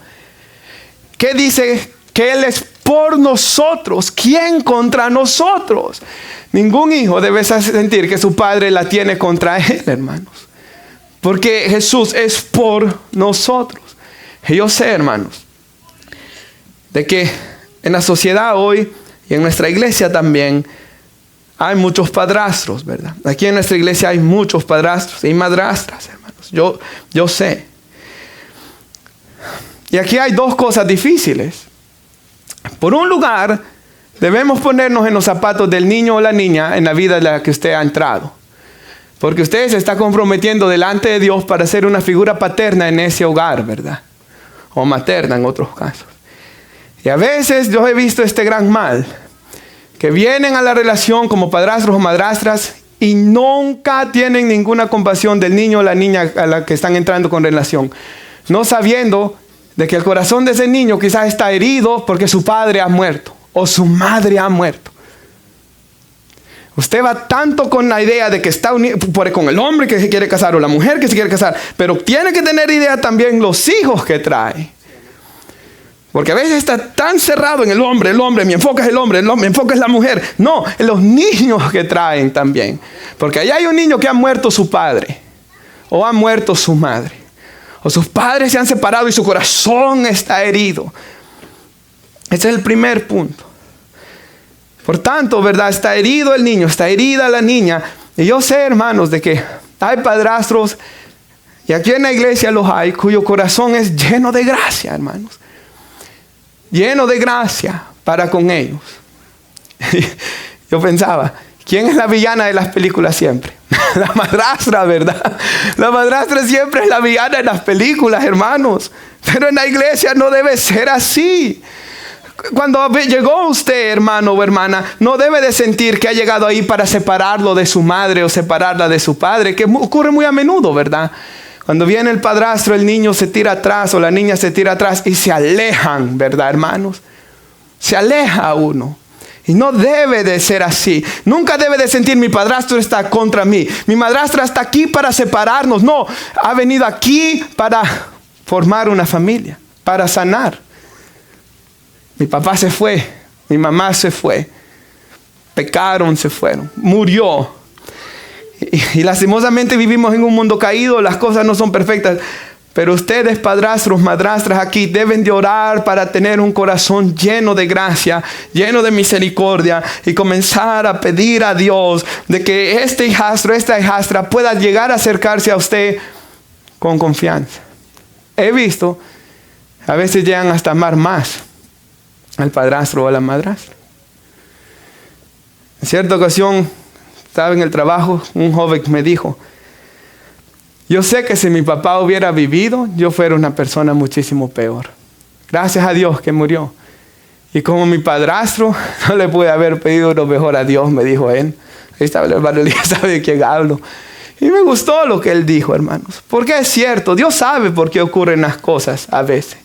Speaker 1: ¿Qué dice? Que Él es por nosotros. ¿Quién contra nosotros? Ningún hijo debe sentir que su padre la tiene contra él, hermanos. Porque Jesús es por nosotros. Y yo sé, hermanos, de que en la sociedad hoy y en nuestra iglesia también hay muchos padrastros, ¿verdad? Aquí en nuestra iglesia hay muchos padrastros y madrastras, hermanos. Yo sé. Y aquí hay dos cosas difíciles. Por un lugar, debemos ponernos en los zapatos del niño o la niña en la vida en la que usted ha entrado. Porque usted se está comprometiendo delante de Dios para ser una figura paterna en ese hogar, ¿verdad? O materna en otros casos. Y a veces yo he visto este gran mal, que vienen a la relación como padrastros o madrastras y nunca tienen ninguna compasión del niño o la niña a la que están entrando con relación. No sabiendo de que el corazón de ese niño quizás está herido porque su padre ha muerto o su madre ha muerto. Usted va tanto con la idea de que está unido con el hombre que se quiere casar o la mujer que se quiere casar, pero tiene que tener idea también los hijos que trae. Porque a veces está tan cerrado en el hombre, mi enfoque es el hombre, mi enfoque es la mujer. No, en los niños que traen también. Porque allá hay un niño que ha muerto su padre o ha muerto su madre. O sus padres se han separado y su corazón está herido. Ese es el primer punto. Por tanto, ¿verdad? Está herido el niño, está herida la niña. Y yo sé, hermanos, de que hay padrastros, y aquí en la iglesia los hay, cuyo corazón es lleno de gracia, hermanos. Lleno de gracia para con ellos. Yo pensaba, ¿quién es la villana de las películas siempre? La madrastra, ¿verdad? La madrastra siempre es la villana de las películas, hermanos. Pero en la iglesia no debe ser así. Cuando llegó usted, hermano o hermana, no debe de sentir que ha llegado ahí para separarlo de su madre o separarla de su padre, que ocurre muy a menudo, ¿verdad? Cuando viene el padrastro, el niño se tira atrás o la niña se tira atrás y se alejan, ¿verdad, hermanos? Se aleja uno. Y no debe de ser así. Nunca debe de sentir mi padrastro está contra mí. Mi madrastra está aquí para separarnos. No, ha venido aquí para formar una familia, para sanar. Mi papá se fue, mi mamá se fue, pecaron, se fueron, murió. Y lastimosamente vivimos en un mundo caído, las cosas no son perfectas. Pero ustedes, padrastros, madrastras aquí, deben de orar para tener un corazón lleno de gracia, lleno de misericordia y comenzar a pedir a Dios de que este hijastro, esta hijastra pueda llegar a acercarse a usted con confianza. He visto, a veces llegan hasta amar más al padrastro o a la madrastra. En cierta ocasión, estaba en el trabajo, un joven me dijo, yo sé que si mi papá hubiera vivido, yo fuera una persona muchísimo peor. Gracias a Dios que murió. Y como mi padrastro, no le pude haber pedido lo mejor a Dios, me dijo él. Ahí estaba el hermano Elías, sabe de quién hablo. Y me gustó lo que él dijo, hermanos. Porque es cierto, Dios sabe por qué ocurren las cosas a veces.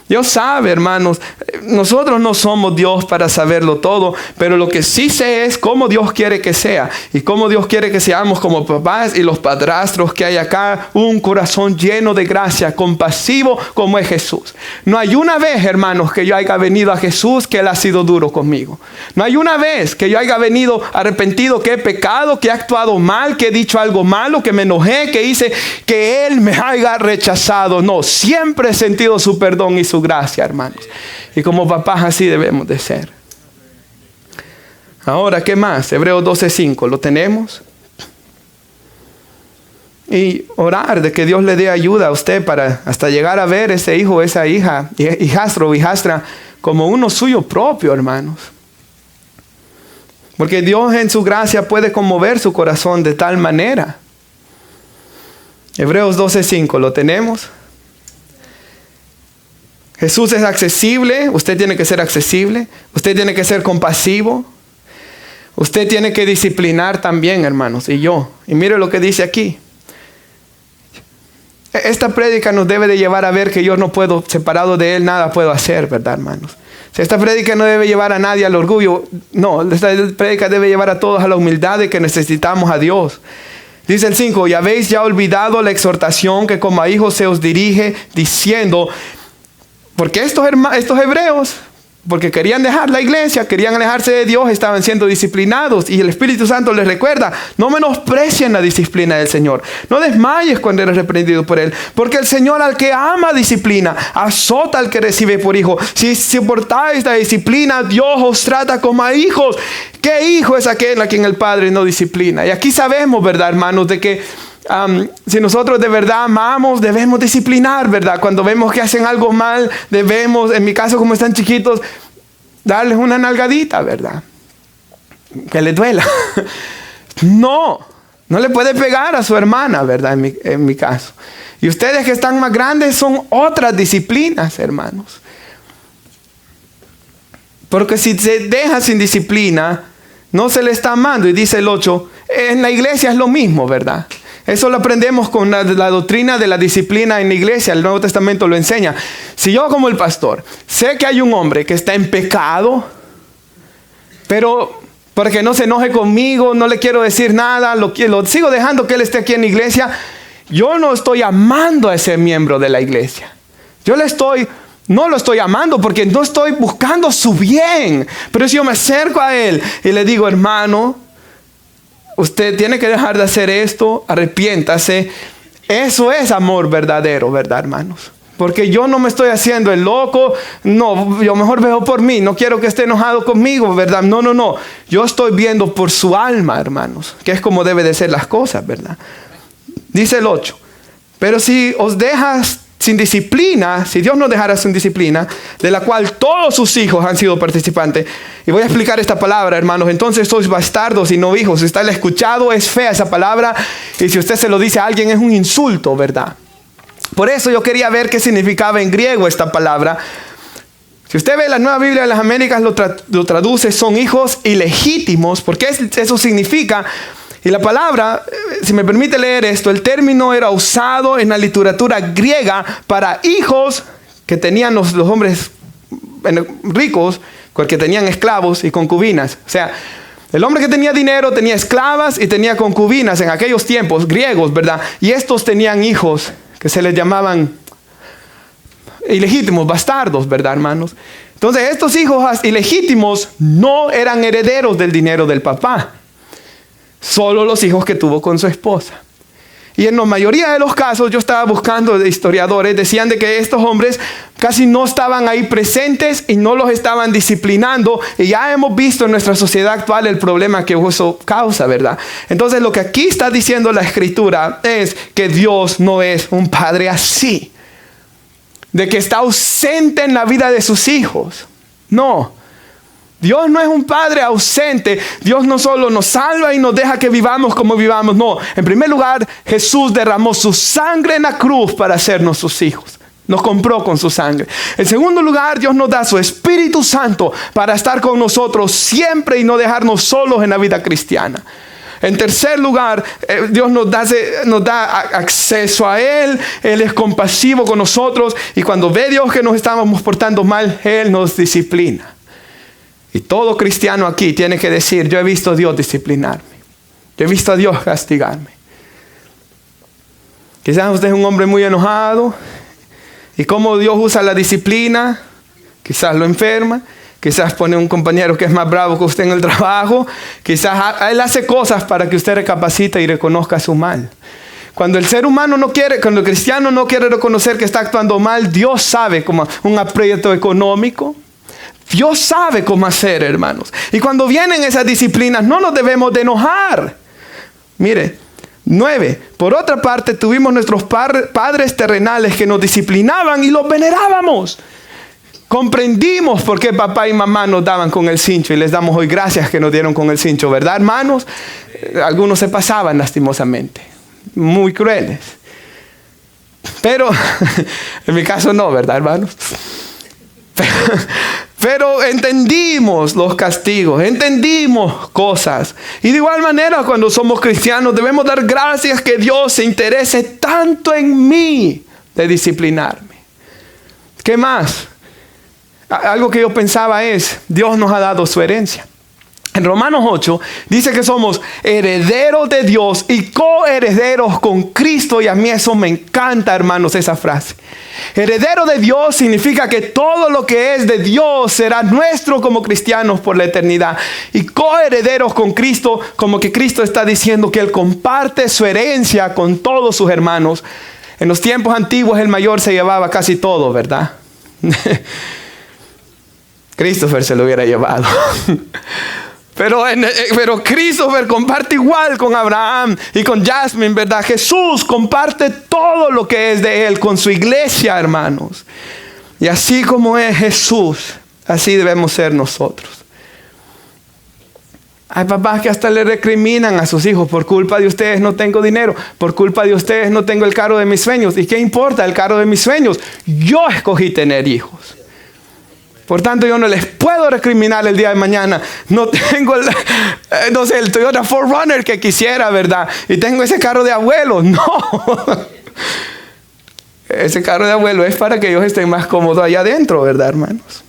Speaker 1: Dios sabe, hermanos, nosotros no somos Dios para saberlo todo, pero lo que sí sé es cómo Dios quiere que sea y cómo Dios quiere que seamos como papás y los padrastros que hay acá, un corazón lleno de gracia, compasivo como es Jesús. No hay una vez, hermanos, que yo haya venido a Jesús que Él ha sido duro conmigo. No hay una vez que yo haya venido arrepentido, que he pecado, que he actuado mal, que he dicho algo malo, que me enojé, que hice que Él me haya rechazado. No, siempre he sentido su perdón y su gracia, hermanos. Y como papás así debemos de ser. Ahora, ¿qué más? Hebreos 12:5, ¿lo tenemos? Y orar de que Dios le dé ayuda a usted para hasta llegar a ver ese hijo, esa hija, hijastro o hijastra como uno suyo propio, hermanos. Porque Dios en su gracia puede conmover su corazón de tal manera. Hebreos 12:5, ¿lo tenemos? Jesús es accesible, usted tiene que ser accesible, usted tiene que ser compasivo, usted tiene que disciplinar también, hermanos, y mire lo que dice aquí. Esta prédica nos debe de llevar a ver que yo no puedo, separado de Él, nada puedo hacer, ¿verdad, hermanos? Esta prédica no debe llevar a nadie al orgullo, no, esta prédica debe llevar a todos a la humildad de que necesitamos a Dios. Dice el 5, y habéis ya olvidado la exhortación que como a hijos se os dirige, diciendo... Porque estos hebreos porque querían dejar la iglesia, querían alejarse de Dios, estaban siendo disciplinados. Y el Espíritu Santo les recuerda, no menosprecien la disciplina del Señor. No desmayes cuando eres reprendido por Él. Porque el Señor al que ama disciplina, azota al que recibe por hijo. Si soportáis la disciplina, Dios os trata como a hijos. ¿Qué hijo es aquel a quien el Padre no disciplina? Y aquí sabemos, ¿verdad, hermanos? De que si nosotros de verdad amamos, debemos disciplinar, ¿verdad? Cuando vemos que hacen algo mal, debemos, en mi caso como están chiquitos, darles una nalgadita, ¿verdad? Que les duela. No le puede pegar a su hermana, ¿verdad? En mi caso. Y ustedes que están más grandes son otras disciplinas, hermanos. Porque si se deja sin disciplina, no se le está amando. Y dice el 8, en la iglesia es lo mismo, ¿verdad? Eso lo aprendemos con la doctrina de la disciplina en la iglesia. El Nuevo Testamento lo enseña. Si yo como el pastor sé que hay un hombre que está en pecado, pero para que no se enoje conmigo, no le quiero decir nada, lo sigo dejando que él esté aquí en la iglesia, yo no estoy amando a ese miembro de la iglesia. No lo estoy amando porque no estoy buscando su bien. Pero si yo me acerco a él y le digo, hermano, usted tiene que dejar de hacer esto, arrepiéntase. Eso es amor verdadero, ¿verdad, hermanos? Porque yo no me estoy haciendo el loco. No, yo mejor veo por mí. No quiero que esté enojado conmigo, ¿verdad? No. Yo estoy viendo por su alma, hermanos. Que es como debe de ser las cosas, ¿verdad? Dice el 8. Pero si os dejas sin disciplina, si Dios nos dejara sin disciplina, de la cual todos sus hijos han sido participantes. Y voy a explicar esta palabra, hermanos. Entonces sois bastardos y no hijos. Si usted la ha escuchado, es fea esa palabra. Y si usted se lo dice a alguien, es un insulto, ¿verdad? Por eso yo quería ver qué significaba en griego esta palabra. Si usted ve la Nueva Biblia de las Américas, lo traduce, son hijos ilegítimos. ¿Por qué eso significa? Y la palabra, si me permite leer esto, el término era usado en la literatura griega para hijos que tenían los hombres ricos, porque tenían esclavos y concubinas. O sea, el hombre que tenía dinero tenía esclavas y tenía concubinas en aquellos tiempos griegos, ¿verdad? Y estos tenían hijos que se les llamaban ilegítimos, bastardos, ¿verdad, hermanos? Entonces, estos hijos ilegítimos no eran herederos del dinero del papá. Solo los hijos que tuvo con su esposa. Y en la mayoría de los casos, yo estaba buscando de historiadores, decían de que estos hombres casi no estaban ahí presentes y no los estaban disciplinando. Y ya hemos visto en nuestra sociedad actual el problema que eso causa, ¿verdad? Entonces lo que aquí está diciendo la Escritura es que Dios no es un padre así. De que está ausente en la vida de sus hijos. No. Dios no es un padre ausente. Dios no solo nos salva y nos deja que vivamos como vivamos. No, en primer lugar, Jesús derramó su sangre en la cruz para hacernos sus hijos. Nos compró con su sangre. En segundo lugar, Dios nos da su Espíritu Santo para estar con nosotros siempre y no dejarnos solos en la vida cristiana. En tercer lugar, Dios nos da acceso a Él. Él es compasivo con nosotros. Y cuando ve Dios que nos estamos portando mal, Él nos disciplina. Y todo cristiano aquí tiene que decir, yo he visto a Dios disciplinarme. Yo he visto a Dios castigarme. Quizás usted es un hombre muy enojado. Y cómo Dios usa la disciplina, quizás lo enferma. Quizás pone un compañero que es más bravo que usted en el trabajo. Quizás Él hace cosas para que usted recapacite y reconozca su mal. Cuando el ser humano cuando el cristiano no quiere reconocer que está actuando mal, Dios sabe, como un aprieto económico. Dios sabe cómo hacer, hermanos. Y cuando vienen esas disciplinas, no nos debemos de enojar. Mire, 9. Por otra parte, tuvimos nuestros padres terrenales que nos disciplinaban y los venerábamos. Comprendimos por qué papá y mamá nos daban con el cincho y les damos hoy gracias que nos dieron con el cincho, ¿verdad, hermanos? Algunos se pasaban lastimosamente, muy crueles. Pero, en mi caso no, ¿verdad, hermanos? Pero entendimos los castigos, entendimos cosas. Y de igual manera, cuando somos cristianos, debemos dar gracias que Dios se interese tanto en mí de disciplinarme. ¿Qué más? Algo que yo pensaba es, Dios nos ha dado su herencia. En Romanos 8 dice que somos herederos de Dios y coherederos con Cristo. Y a mí eso me encanta, hermanos, esa frase. Heredero de Dios significa que todo lo que es de Dios será nuestro como cristianos por la eternidad. Y coherederos con Cristo, como que Cristo está diciendo que Él comparte su herencia con todos sus hermanos. En los tiempos antiguos el mayor se llevaba casi todo, ¿verdad? Christopher se lo hubiera llevado. Pero Christopher comparte igual con Abraham y con Jasmine, ¿verdad? Jesús comparte todo lo que es de Él con su iglesia, hermanos. Y así como es Jesús, así debemos ser nosotros. Hay papás que hasta le recriminan a sus hijos: por culpa de ustedes no tengo dinero, por culpa de ustedes no tengo el carro de mis sueños. ¿Y qué importa el carro de mis sueños? Yo escogí tener hijos. Por tanto, yo no les puedo recriminar el día de mañana. No tengo el Toyota 4Runner que quisiera, ¿verdad? Y tengo ese carro de abuelo. No. Ese carro de abuelo es para que ellos estén más cómodos allá adentro, ¿verdad, hermanos?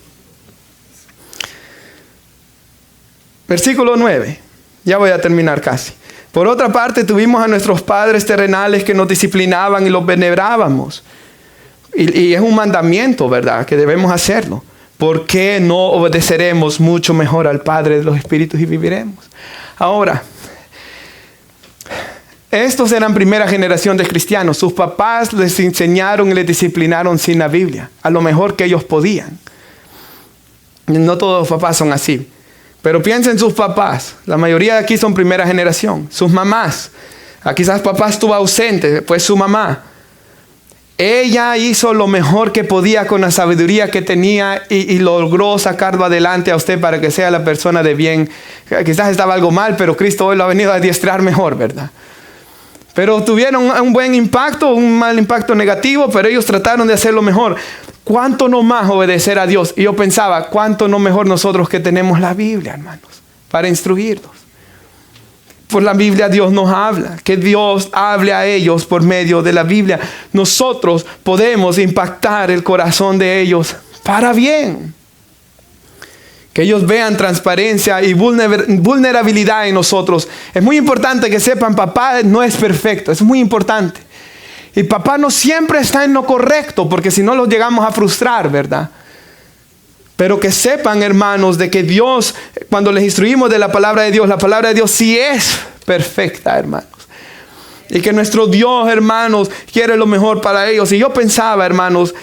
Speaker 1: Versículo 9. Ya voy a terminar casi. Por otra parte, tuvimos a nuestros padres terrenales que nos disciplinaban y los venerábamos. Y es un mandamiento, ¿verdad? Que debemos hacerlo. ¿Por qué no obedeceremos mucho mejor al Padre de los Espíritus y viviremos? Ahora, estos eran primera generación de cristianos. Sus papás les enseñaron y les disciplinaron sin la Biblia, a lo mejor que ellos podían. No todos los papás son así. Pero piensen en sus papás. La mayoría de aquí son primera generación. Sus mamás. Quizás papá estuvo ausente, pues su mamá. Ella hizo lo mejor que podía con la sabiduría que tenía y logró sacarlo adelante a usted para que sea la persona de bien. Quizás estaba algo mal, pero Cristo hoy lo ha venido a adiestrar mejor, ¿verdad? Pero tuvieron un buen impacto, un mal impacto negativo, pero ellos trataron de hacerlo mejor. ¿Cuánto no más obedecer a Dios? Y yo pensaba, ¿cuánto no mejor nosotros que tenemos la Biblia, hermanos, para instruirlos? Por la Biblia Dios nos habla, que Dios hable a ellos por medio de la Biblia. Nosotros podemos impactar el corazón de ellos para bien. Que ellos vean transparencia y vulnerabilidad en nosotros. Es muy importante que sepan, papá no es perfecto, es muy importante. Y papá no siempre está en lo correcto, porque si no los llegamos a frustrar, ¿verdad? Pero que sepan, hermanos, de que Dios, cuando les instruimos de la palabra de Dios sí es perfecta, hermanos. Y que nuestro Dios, hermanos, quiere lo mejor para ellos. Y yo pensaba, hermanos,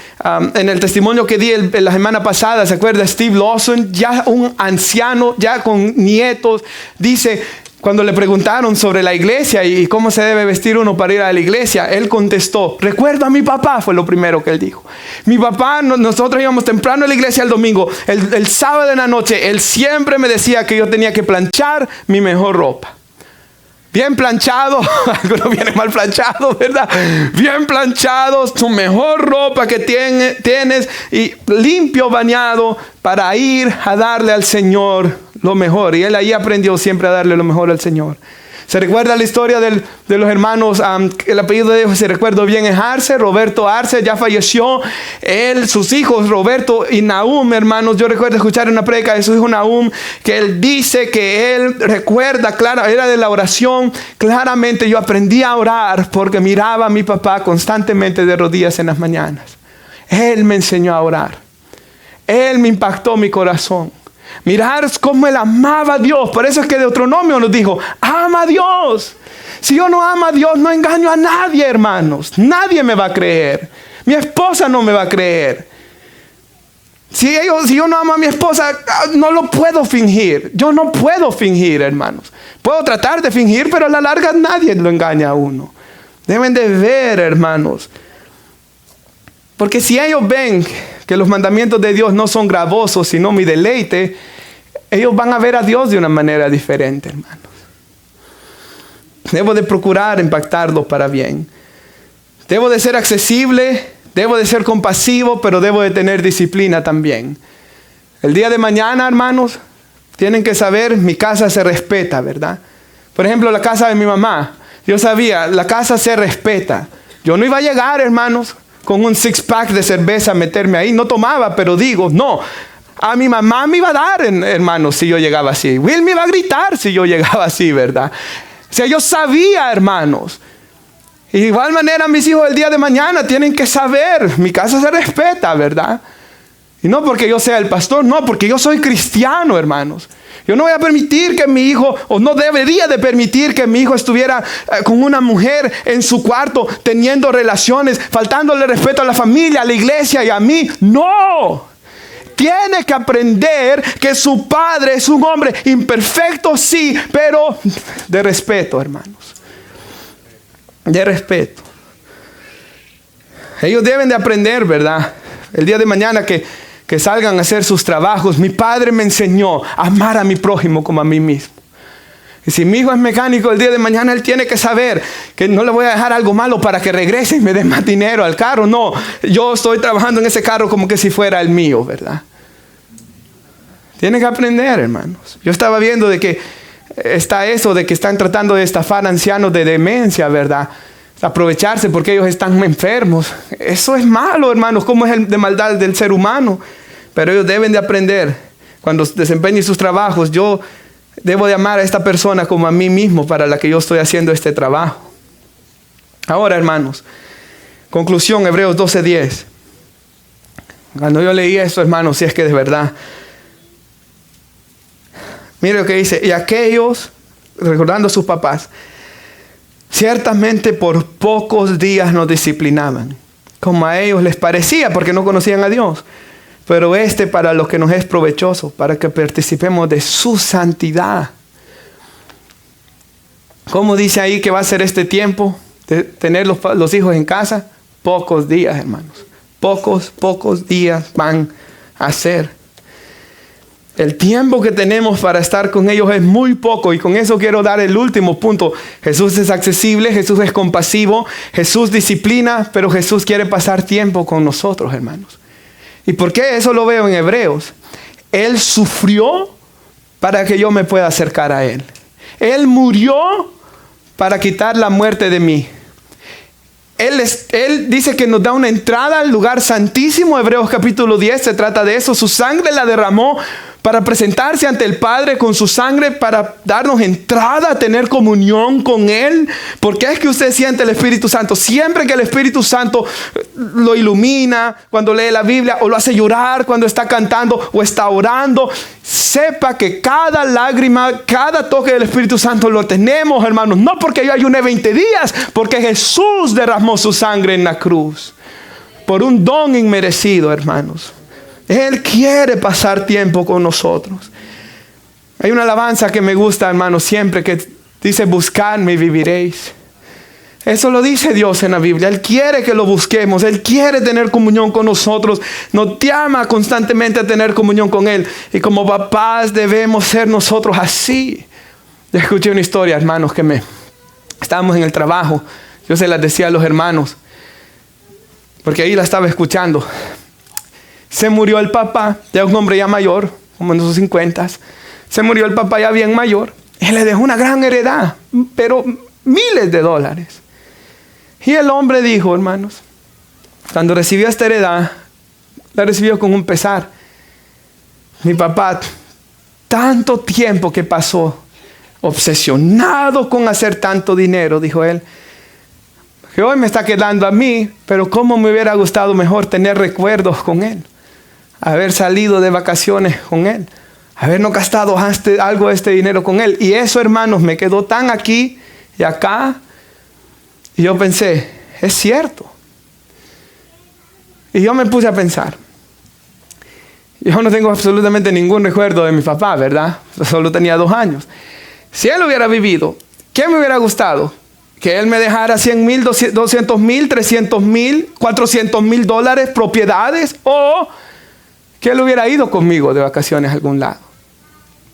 Speaker 1: en el testimonio que di la semana pasada, ¿se acuerda? Steve Lawson, ya un anciano, ya con nietos, dice, cuando le preguntaron sobre la iglesia y cómo se debe vestir uno para ir a la iglesia, él contestó, recuerdo a mi papá, fue lo primero que él dijo. Mi papá, nosotros íbamos temprano a la iglesia el domingo, el sábado en la noche, él siempre me decía que yo tenía que planchar mi mejor ropa. Bien planchado, algunos vienen mal planchados, ¿verdad? Bien planchado, tu mejor ropa que tienes y limpio, bañado para ir a darle al Señor lo mejor. Y él ahí aprendió siempre a darle lo mejor al Señor. ¿Se recuerda la historia de los hermanos? El apellido de ellos, si recuerdo bien, es Arce, Roberto Arce, ya falleció. Él, sus hijos, Roberto y Nahum, hermanos. Yo recuerdo escuchar una predica de su hijo Nahum, que él dice que él recuerda, claro, era de la oración. Claramente yo aprendí a orar porque miraba a mi papá constantemente de rodillas en las mañanas. Él me enseñó a orar. Él me impactó mi corazón. Mirar cómo él amaba a Dios. Por eso es que Deuteronomio nos dijo, ama a Dios. Si yo no amo a Dios, no engaño a nadie, hermanos. Nadie me va a creer. Mi esposa no me va a creer. Si yo no amo a mi esposa, no lo puedo fingir. Yo no puedo fingir, hermanos. Puedo tratar de fingir, pero a la larga nadie lo engaña a uno. Deben de ver, hermanos. Porque si ellos ven que los mandamientos de Dios no son gravosos, sino mi deleite, ellos van a ver a Dios de una manera diferente, hermanos. Debo de procurar impactarlos para bien. Debo de ser accesible, debo de ser compasivo, pero debo de tener disciplina también. El día de mañana, hermanos, tienen que saber, mi casa se respeta, ¿verdad? Por ejemplo, la casa de mi mamá. Yo sabía, la casa se respeta. Yo no iba a llegar, hermanos, con un six-pack de cerveza a meterme ahí. No tomaba, pero digo, no. A mi mamá me iba a dar, hermanos, si yo llegaba así. Will me iba a gritar si yo llegaba así, ¿verdad? O sea, yo sabía, hermanos. Y de igual manera mis hijos el día de mañana tienen que saber. Mi casa se respeta, ¿verdad? Y no porque yo sea el pastor, no, porque yo soy cristiano, hermanos. Yo no voy a permitir que mi hijo, o no debería de permitir que mi hijo estuviera con una mujer en su cuarto, teniendo relaciones, faltándole respeto a la familia, a la iglesia y a mí. ¡No! Tiene que aprender que su padre es un hombre imperfecto, sí, pero de respeto, hermanos. De respeto. Ellos deben de aprender, ¿verdad? El día de mañana que salgan a hacer sus trabajos. Mi padre me enseñó a amar a mi prójimo como a mí mismo. Y si mi hijo es mecánico, el día de mañana él tiene que saber que no le voy a dejar algo malo para que regrese y me dé más dinero al carro. No, yo estoy trabajando en ese carro como que si fuera el mío, ¿verdad? Tiene que aprender, hermanos. Yo estaba viendo de que está eso de que están tratando de estafar ancianos de demencia, ¿verdad? Aprovecharse porque ellos están enfermos. Eso es malo, hermanos. ¿Cómo es el de maldad del ser humano? Pero ellos deben de aprender. Cuando desempeñen sus trabajos, yo debo de amar a esta persona como a mí mismo para la que yo estoy haciendo este trabajo. Ahora, hermanos, conclusión, Hebreos 12:10. Cuando yo leí esto, hermanos, si es que de verdad. Mire lo que dice. Y aquellos, recordando a sus papás, ciertamente por pocos días nos disciplinaban, como a ellos les parecía, porque no conocían a Dios. Pero para los que nos es provechoso, para que participemos de su santidad. ¿Cómo dice ahí que va a ser este tiempo de tener los hijos en casa? Pocos días, hermanos. Pocos días van a ser. El tiempo que tenemos para estar con ellos es muy poco. Y con eso quiero dar el último punto. Jesús es accesible, Jesús es compasivo, Jesús disciplina, pero Jesús quiere pasar tiempo con nosotros, hermanos. ¿Y por qué? Eso lo veo en Hebreos. Él sufrió para que yo me pueda acercar a Él. Él murió para quitar la muerte de mí. Él dice que nos da una entrada al lugar santísimo. Hebreos capítulo 10 se trata de eso. Su sangre la derramó para presentarse ante el Padre con su sangre, para darnos entrada a tener comunión con Él. ¿Por qué es que usted siente el Espíritu Santo? Siempre que el Espíritu Santo lo ilumina, cuando lee la Biblia, o lo hace llorar cuando está cantando o está orando, sepa que cada lágrima, cada toque del Espíritu Santo lo tenemos, hermanos. No porque yo ayuné 20 días, porque Jesús derramó su sangre en la cruz. Por un don inmerecido, hermanos. Él quiere pasar tiempo con nosotros. Hay una alabanza que me gusta, hermanos, siempre, que dice: buscadme y viviréis. Eso lo dice Dios en la Biblia. Él quiere que lo busquemos. Él quiere tener comunión con nosotros. Nos llama constantemente a tener comunión con Él. Y como papás debemos ser nosotros así. Yo escuché una historia, hermanos, estábamos en el trabajo. Yo se las decía a los hermanos, porque ahí la estaba escuchando. Se murió el papá, ya un hombre ya mayor, como en sus 50. Se murió el papá ya bien mayor. Él le dejó una gran heredad, pero miles de dólares. Y el hombre dijo, hermanos, cuando recibió esta heredad, la recibió con un pesar. Mi papá, tanto tiempo que pasó obsesionado con hacer tanto dinero, dijo él, que hoy me está quedando a mí, pero cómo me hubiera gustado mejor tener recuerdos con él. Haber salido de vacaciones con él. Habernos gastado algo de este dinero con él. Y eso, hermanos, me quedó tan aquí y acá. Y yo pensé, es cierto. Y yo me puse a pensar. Yo no tengo absolutamente ningún recuerdo de mi papá, ¿verdad? Solo tenía 2 años. Si él hubiera vivido, ¿qué me hubiera gustado? Que él me dejara $100,000, $200,000, $300,000, $400,000 dólares, propiedades, o que él hubiera ido conmigo de vacaciones a algún lado.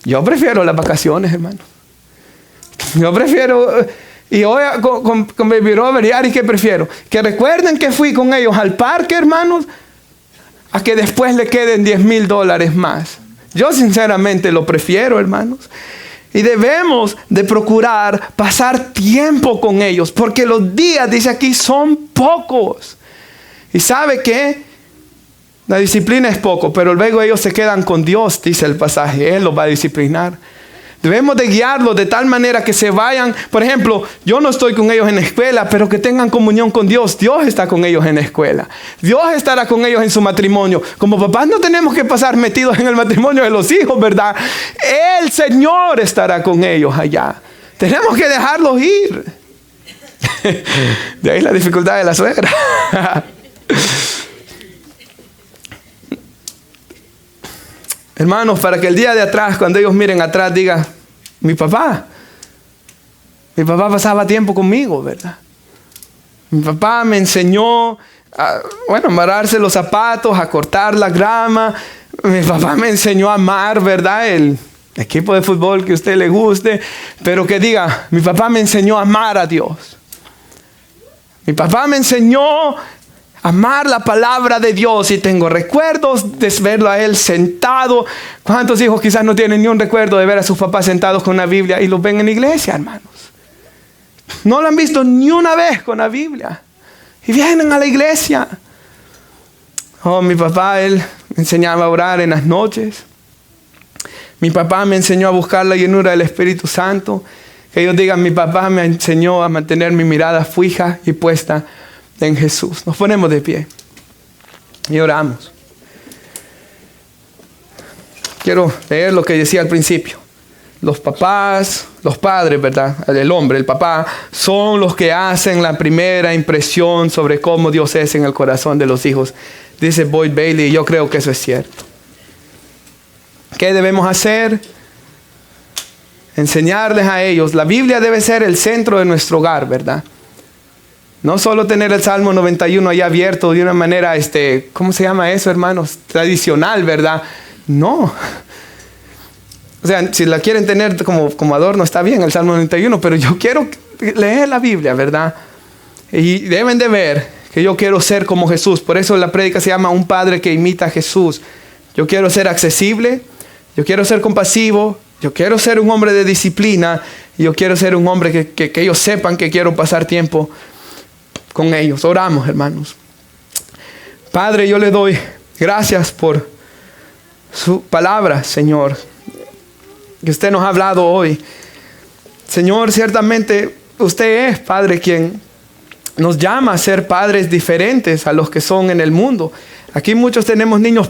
Speaker 1: Yo prefiero las vacaciones, hermano. Yo prefiero, y hoy con Baby Robert y Ari, ¿qué prefiero? Que recuerden que fui con ellos al parque, hermanos, a que después le queden $10,000 más. Yo sinceramente lo prefiero, hermanos. Y debemos de procurar pasar tiempo con ellos, porque los días, dice aquí, son pocos. ¿Y sabe qué? La disciplina es poco, pero luego ellos se quedan con Dios, dice el pasaje. Él los va a disciplinar. Debemos de guiarlos de tal manera que se vayan. Por ejemplo, yo no estoy con ellos en la escuela, pero que tengan comunión con Dios. Dios está con ellos en la escuela. Dios estará con ellos en su matrimonio. Como papás no tenemos que pasar metidos en el matrimonio de los hijos, ¿verdad? El Señor estará con ellos allá. Tenemos que dejarlos ir. De ahí la dificultad de la suegra. Hermanos, para que el día de atrás, cuando ellos miren atrás, digan, mi papá pasaba tiempo conmigo, ¿verdad? Mi papá me enseñó a, amarrarse los zapatos, a cortar la grama. Mi papá me enseñó a amar, ¿verdad? El equipo de fútbol que a usted le guste. Pero que diga, mi papá me enseñó a amar a Dios. Mi papá me enseñó amar la palabra de Dios, y tengo recuerdos de verlo a él sentado. ¿Cuántos hijos quizás no tienen ni un recuerdo de ver a sus papás sentados con la Biblia y los ven en la iglesia, hermanos? No lo han visto ni una vez con la Biblia y vienen a la iglesia. Oh, mi papá, él me enseñaba a orar en las noches. Mi papá me enseñó a buscar la llenura del Espíritu Santo. Que ellos digan, mi papá me enseñó a mantener mi mirada fija y puesta en Jesús. Nos ponemos de pie y oramos. Quiero leer lo que decía al principio. Los papás, los padres, ¿verdad? El hombre, el papá, son los que hacen la primera impresión sobre cómo Dios es en el corazón de los hijos. Dice Boyd Bailey, y yo creo que eso es cierto. ¿Qué debemos hacer? Enseñarles a ellos. La Biblia debe ser el centro de nuestro hogar, ¿verdad? No solo tener el Salmo 91 ahí abierto de una manera, ¿cómo se llama eso, hermanos? Tradicional, ¿verdad? No. O sea, si la quieren tener como adorno, está bien el Salmo 91, pero yo quiero leer la Biblia, ¿verdad? Y deben de ver que yo quiero ser como Jesús. Por eso la prédica se llama Un Padre que imita a Jesús. Yo quiero ser accesible, yo quiero ser compasivo, yo quiero ser un hombre de disciplina, y yo quiero ser un hombre que ellos sepan que quiero pasar tiempo con ellos. Oramos, hermanos. Padre, yo le doy gracias por su palabra, Señor, que usted nos ha hablado hoy. Señor, ciertamente usted es, Padre, quien nos llama a ser padres diferentes a los que son en el mundo. Aquí muchos tenemos niños